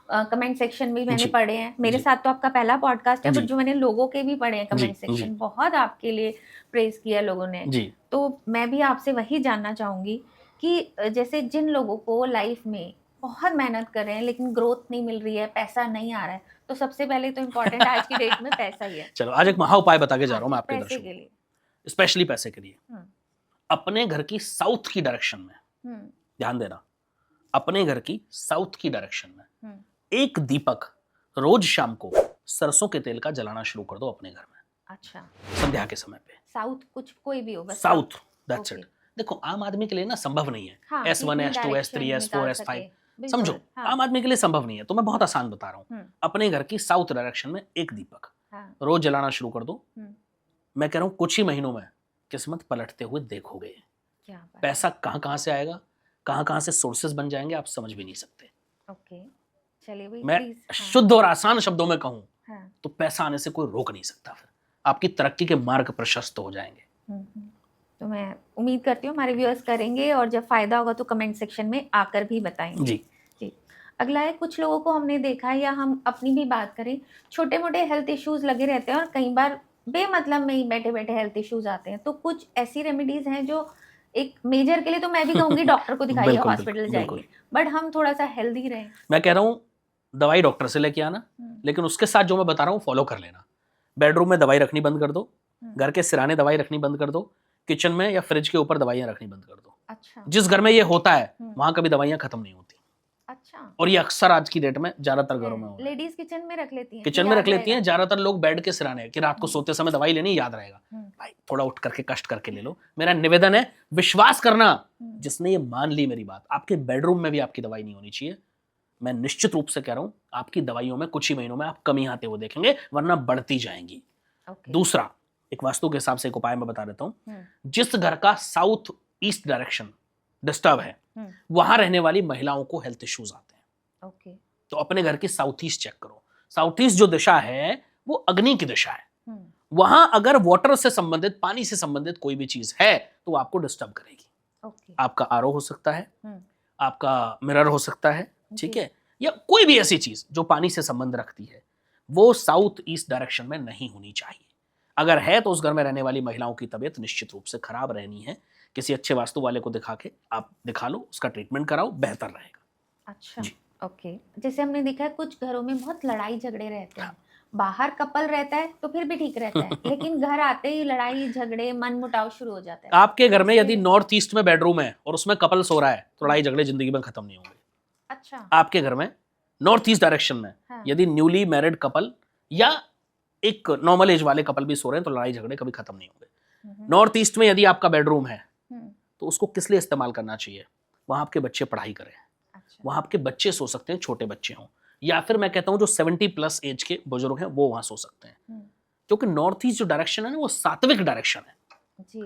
कमेंट सेक्शन में मैंने पढ़े हैं। मेरे साथ तो आपका पहला पॉडकास्ट है, बट जो मैंने लोगों के भी पढ़े हैं कमेंट सेक्शन, बहुत आपके लिए प्रेज किया लोगों ने। तो मैं भी आपसे वही जानना चाहूँगी कि जैसे जिन लोगों को लाइफ में बहुत मेहनत कर रहे हैं लेकिन ग्रोथ नहीं मिल रही है, पैसा नहीं आ रहा है, तो सबसे पहले तो इम्पोर्टेंट आज की डेट में पैसा ही है। चलो आज एक महा उपाय बता के जा रहा हूँ मैं आपके पैसे के लिए, स्पेशली पैसे के लिए। अपने घर की साउथ की डायरेक्शन में, ध्यान देना, अपने घर की साउथ की डायरेक्शन में एक दीपक रोज शाम को सरसों के तेल का जलाना शुरू कर दो अपने घर में, अच्छा, संध्या के समय पे। साउथ कुछ कोई भी हो बस साउथ, दैट्स ओके। इट। देखो आम आदमी के लिए ना संभव नहीं है हाँ, S1 इतनी S2 S3 डायरेक्शन S4 निकाल S5, सके। समझो बिल्कुल, हाँ, आम आदमी के लिए संभव नहीं है, तो मैं बहुत आसान बता रहा हूँ। हम्म, अपने घर की साउथ डायरेक्शन में एक दीपक हाँ, रोज जलाना शुरू कर दो। हम्म, मैं कह रहा हूँ कुछ ही महीनों में किस्मत पलटते हुए देखोगे। क्या बात है। पैसा कहाँ कहाँ से आएगा, कहाँ कहाँ से सोर्सेज बन जाएंगे, आप समझ भी नहीं सकते। ओके, चलिए भाई मैं प्लीज। हाँ, शुद्ध और आसान शब्दों में कहूँ हाँ, तो पैसा आने से कोई रोक नहीं सकता, फिर आपकी तरक्की के मार्ग प्रशस्त हो जाएंगे। तो मैं उम्मीद करती हूँ हमारे व्यूअर्स करेंगे और जब फायदा होगा तो कमेंट सेक्शन में आकर भी बताएंगे। जी जी। अगला है, कुछ लोगों को हमने देखा है या हम अपनी भी बात करें, छोटे मोटे हेल्थ इश्यूज लगे रहते हैं और कई बार बेमतलब में ही बैठे बैठे हेल्थ इश्यूज आते हैं, तो कुछ ऐसी रेमेडीज हैं जो एक मेजर के लिए तो मैं भी कहूँगी डॉक्टर को दिखाइए, बिल्कुल हॉस्पिटल बिल्कुल जाइए, बिल्कुल। बट हम थोड़ा सा हेल्दी रहें। मैं कह रहा हूँ दवाई डॉक्टर से लेके आना, लेकिन उसके साथ जो मैं बता रहा हूँ फॉलो कर लेना। बेडरूम में दवाई रखनी बंद कर दो, घर के सिराने दवाई रखनी बंद कर दो, किचन में या फ्रिज के ऊपर दवाइयां रखनी बंद कर दो। अच्छा, जिस घर में ये होता है वहां कभी दवाइयां खत्म नहीं होती, अच्छा, और ये अक्सर आज की डेट में ज्यादातर घरों में हो रहा है। लेडीज किचन में रख लेती हैं, किचन में रख लेती हैं, ज्यादातर लोग बेड के सिराने कि रात को सोते समय दवाई लेनी याद रहेगा। भाई थोड़ा उठ करके कष्ट करके ले लो। मेरा निवेदन है, विश्वास करना, जिसने ये मान ली मेरी बात, आपके बेडरूम में भी आपकी दवाई नहीं होनी चाहिए। मैं निश्चित रूप से कह रहा हूं आपकी दवाइयों में कुछ ही महीनों में आप कमी आते हुए देखेंगे, वरना बढ़ती जाएंगी। दूसरा, एक वास्तु के हिसाब से एक उपाय मैं बता देता हूं। जिस घर का साउथ ईस्ट डायरेक्शन डिस्टर्ब है वहां रहने वाली महिलाओं को हेल्थ इश्यूज आते हैं। ओके, तो अपने घर की साउथ ईस्ट चेक करो। साउथ ईस्ट जो दिशा है वो अग्नि की दिशा है। वहां अगर वाटर से संबंधित, पानी से संबंधित कोई भी चीज है तो आपको डिस्टर्ब करेगी। ओके, आपका आरओ हो सकता है, आपका मिरर हो सकता है, ठीक है, या कोई भी ऐसी चीज जो पानी से संबंध रखती है, वो साउथ ईस्ट डायरेक्शन में नहीं होनी चाहिए। अगर है तो उस घर में रहने वाली महिलाओं की तबीयत निश्चित रूप से खराब रहनी है। किसी अच्छे वास्तु वाले को दिखा के आप दिखा लो, उसका ट्रीटमेंट कराओ, बेहतर रहेगा। अच्छा, ओके। जैसे हमने देखा है कुछ घरों में बहुत लड़ाई झगड़े रहते हैं, बाहर कपल रहता है तो फिर भी ठीक रहता है, लेकिन घर आते ही लड़ाई झगड़े मन मुटाव शुरू हो जाता है। आपके घर में यदि नॉर्थ ईस्ट में बेडरूम है और उसमें कपल सो रहा है तो लड़ाई झगड़े जिंदगी में खत्म नहीं होंगे। अच्छा, आपके घर में नॉर्थ ईस्ट डायरेक्शन में यदि न्यूली मैरिड कपल या एक नॉर्मल एज वाले कपल भी सो रहे हैं तो लड़ाई झगड़े कभी खत्म नहीं होंगे। नॉर्थ ईस्ट में यदि आपका बेडरूम है तो उसको किस लिए इस्तेमाल करना चाहिए? वहां आपके बच्चे पढ़ाई करें, वहां आपके बच्चे सो सकते हैं, छोटे बच्चे हों, या फिर मैं कहता हूं जो 70+ एज के बुजुर्ग हैं वो वहां सो सकते हैं। क्योंकि नॉर्थ ईस्ट जो डायरेक्शन है ना वो सात्विक डायरेक्शन है जी,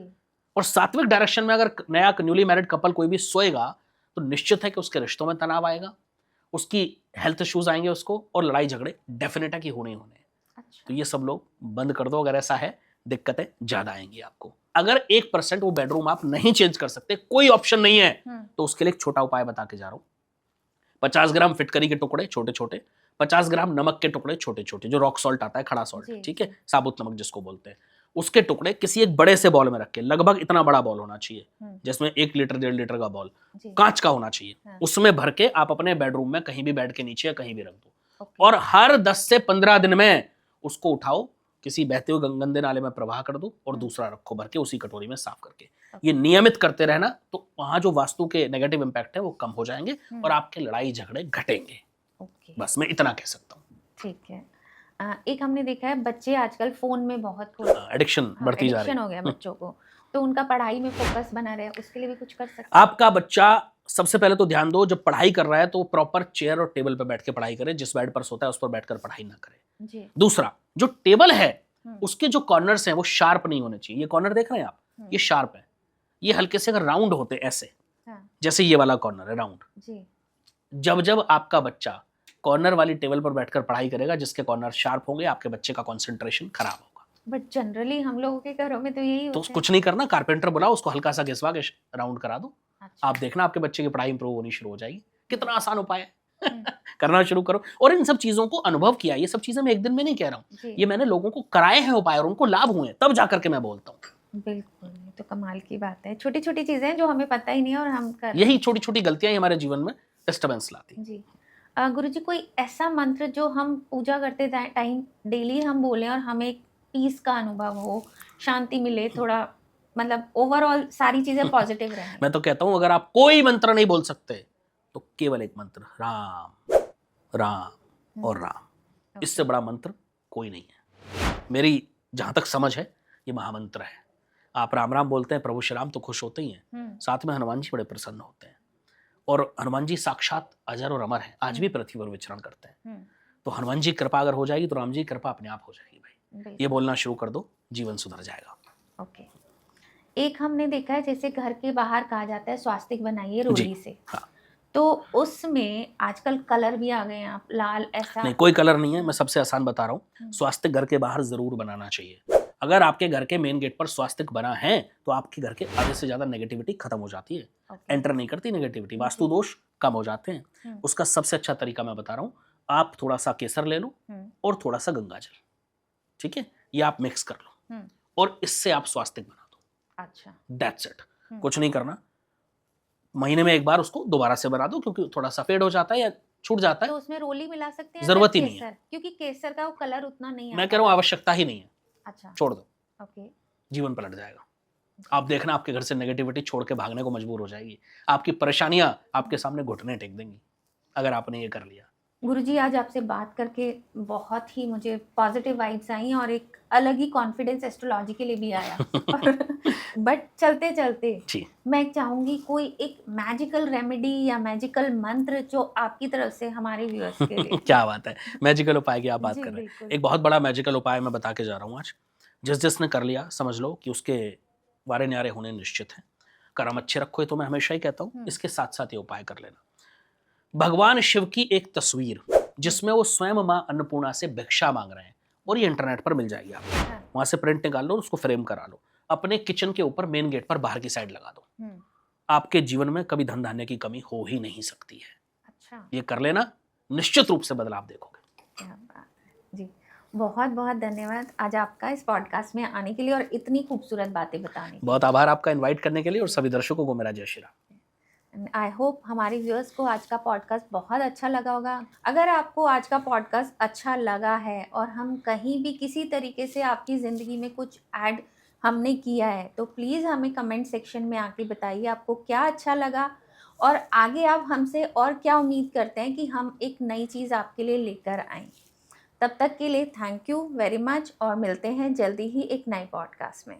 और सात्विक डायरेक्शन में अगर नया न्यूली मैरिड कपल कोई भी सोएगा तो निश्चित है कि उसके रिश्तों में तनाव आएगा, उसकी हेल्थ इश्यूज आएंगे उसको, और लड़ाई झगड़े डेफिनेट है कि होने ही होने। अच्छा, तो ये सब लोग बंद कर दो। अगर ऐसा है दिक्कतें ज्यादा आएंगी आपको। अगर 1% वो बेडरूम आप नहीं चेंज कर सकते, कोई ऑप्शन नहीं है, तो उसके लिए एक छोटा उपाय बता के जा रहा हूं। 50 ग्राम फिटकरी के टुकड़े छोटे छोटे, 50 ग्राम नमक के टुकड़े छोटे छोटे, जो रॉक सॉल्ट आता है, खड़ा सॉल्ट, ठीक है, साबुत नमक जिसको बोलते हैं, उसके टुकड़े किसी एक बड़े से बॉल में रख के, लगभग इतना बड़ा बॉल होना चाहिए जिसमें 1 लीटर 1.5 लीटर का बॉल, कांच का होना चाहिए, उसमें भर के आप अपने बेडरूम में कहीं भी बेड के नीचे या कहीं भी रख दो, और हर 10 से 15 दिन में उसको उठाओ, किसी बहते हुए गंदे नाले में प्रवाह कर दो और दूसरा रखो भर के उसी कटोरी में साफ करके। ये नियमित करते रहना तो वहां जो वास्तु के नेगेटिव इंपैक्ट है वो कम हो जाएंगे और आपके लड़ाई झगड़े घटेंगे। बस मैं इतना कह सकता हूँ। ठीक है। एक हमने देखा है बच्चे आजकल फोन में बहुत एडिक्शन बढ़ती जा रही है, हो गया बच्चों को, तो उनका पढ़ाई में फोकस बना रहे, उसके लिए भी कुछ कर सकते हैं? आपका बच्चा सबसे पहले तो ध्यान दो, जब पढ़ाई कर रहा है तो प्रॉपर चेयर और टेबल पर बैठ के पढ़ाई करे, जिस बेड पर सोता है उस पर बैठकर पढ़ाई ना करे जी। दूसरा, जो टेबल है उसके जो कॉर्नर्स हैं वो शार्प नहीं होने चाहिए। ये कॉर्नर देख रहे हैं आप, ये शार्प है, ये हल्के से अगर राउंड होते ऐसे, जैसे ये वाला कॉर्नर है राउंड जी, जब जब आपका बच्चा कॉर्नर वाली टेबल पर बैठकर पढ़ाई करेगा जिसके कॉर्नर शार्प होंगे, आपके बच्चे का कंसंट्रेशन खराब होगा। बट जनरली हम लोगों के घरों में तो यही तो होता है। कुछ नहीं करना, कारपेंटर बुलाओ, उसको हल्का सा घिसवा के राउंड करा दो। अच्छा। आप देखना आपके बच्चे की पढ़ाई इंप्रूव होनी शुरू हो जाएगी। कितना आसान उपाय है। करना शुरू करो, और इन सब चीजों को अनुभव किया। ये सब चीजें मैं एक दिन में नहीं कह रहा हूँ, ये मैंने लोगों को कराए हैं उपाय और उनको लाभ हुए, तब जाकर के मैं बोलता हूँ। बिल्कुल, ये तो कमाल की बात है। छोटी छोटी चीजें हैं जो हमें पता ही नहीं है और हम कर, यही छोटी छोटी गलतियां ही हमारे जीवन में डिस्टर्बेंस लाती। जी। गुरुजी, कोई ऐसा मंत्र जो हम पूजा करते टाइम डेली हम बोलें और हमें एक पीस का अनुभव हो, शांति मिले, थोड़ा मतलब ओवरऑल सारी चीजें पॉजिटिव रहें? मैं तो कहता हूं अगर आप कोई मंत्र नहीं बोल सकते तो केवल एक मंत्र, राम राम और राम। इससे बड़ा मंत्र कोई नहीं है। मेरी जहां तक समझ है ये महामंत्र है। आप राम राम बोलते हैं, प्रभु श्री राम तो खुश होते ही हैं, साथ में हनुमान जी बड़े प्रसन्न होते हैं। और हनुमान जी साक्षात अजर और अमर हैं, आज भी पृथ्वी पर विचरण करते हैं। तो हनुमान जी की कृपा अगर हो जाएगी तो राम जी की कृपा अपने आप हो जाएगी भाई। ये बोलना शुरू कर दो, जीवन सुधर जाएगा। ओके। एक हमने देखा है जैसे घर के बाहर कहा जाता है स्वास्तिक बनाइए रोली से। हाँ। तो उसमें आजकल कलर भी आ गए हैं, आप लाल ऐसा नहीं, कोई कलर नहीं है। मैं सबसे आसान बता रहा हूँ, स्वास्तिक घर के बाहर जरूर बनाना चाहिए। अगर आपके घर के मेन गेट पर स्वास्तिक बना है तो आपके घर के आधे से ज्यादा नेगेटिविटी खत्म हो जाती है। एंटर नहीं करती नेगेटिविटी, वास्तु दोष कम हो जाते हैं। उसका सबसे अच्छा तरीका मैं बता रहा हूँ, आप थोड़ा सा केसर ले लो और थोड़ा सा गंगा जल, ठीक है, ये आप मिक्स कर लो और इससे आप स्वास्तिक बना दो। अच्छा, दैट्स इट। कुछ नहीं करना, महीने में एक बार उसको दोबारा से बना दो, क्योंकि थोड़ा सा फेड हो जाता है या छूट जाता है। तो उसमें रोली मिला सकते हैं? जरूरत ही नहीं है, क्योंकि केसर का वो कलर उतना नहीं आता। मैं कह रहा हूँ आवश्यकता ही नहीं है। अच्छा, छोड़ दो, ओके। जीवन पलट जाएगा। आप देखना, आपके घर से नेगेटिविटी छोड़ के भागने को मजबूर हो जाएगी। आपकी परेशानियां आपके सामने घुटने टेक देंगी अगर आपने ये कर लिया। गुरुजी, आज आपसे बात करके बहुत ही मुझे पॉजिटिव वाइब्स आई और एक अलग ही कॉन्फिडेंस एस्ट्रोलॉजी के लिए भी आया। बट चलते चलते मैं चाहूंगी कोई एक मैजिकल रेमेडी या मैजिकल मंत्र जो आपकी तरफ से हमारे व्यूअर्स के लिए। क्या बात है, मैजिकल उपाय की आप बात कर रहे हैं। एक बहुत बड़ा मैजिकल उपाय मैं बता के जा रहा हूँ आज। जिसने कर लिया समझ लो कि उसके वारे न्यारे होने निश्चित हैं। कर्म अच्छे रखो, ये तो मैं हमेशा ही कहता हूँ। इसके साथ साथ ये उपाय कर लेना। भगवान शिव की एक तस्वीर जिसमें वो स्वयं माँ अन्नपूर्णा से भिक्षा मांग रहे हैं, और ये इंटरनेट पर मिल जाएगी आपको। वहां से प्रिंट निकाल लो, उसको फ्रेम करा लो, अपने किचन के ऊपर मेन गेट पर बाहर की साइड लगा दो। आपके जीवन में कभी धन धान्य की कमी हो ही नहीं सकती है। अच्छा, ये कर लेना, निश्चित रूप से बदलाव देखोगे। क्या बात है जी, बहुत बहुत धन्यवाद आज आपका इस पॉडकास्ट में आने के लिए और इतनी खूबसूरत बातें बताने। बहुत आभार आपका इनवाइट करने के लिए, और सभी दर्शकों को मेरा जय श्री राम। आई होप हमारे व्यूअर्स को आज का पॉडकास्ट बहुत अच्छा लगा होगा। अगर आपको आज का पॉडकास्ट अच्छा लगा है और हम कहीं भी किसी तरीके से आपकी ज़िंदगी में कुछ ऐड हमने किया है तो प्लीज़ हमें कमेंट सेक्शन में आके बताइए आपको क्या अच्छा लगा और आगे आप हमसे और क्या उम्मीद करते हैं कि हम एक नई चीज़ आपके लिए लेकर आएँ। तब तक के लिए थैंक यू वेरी मच और मिलते हैं जल्दी ही एक नए पॉडकास्ट में।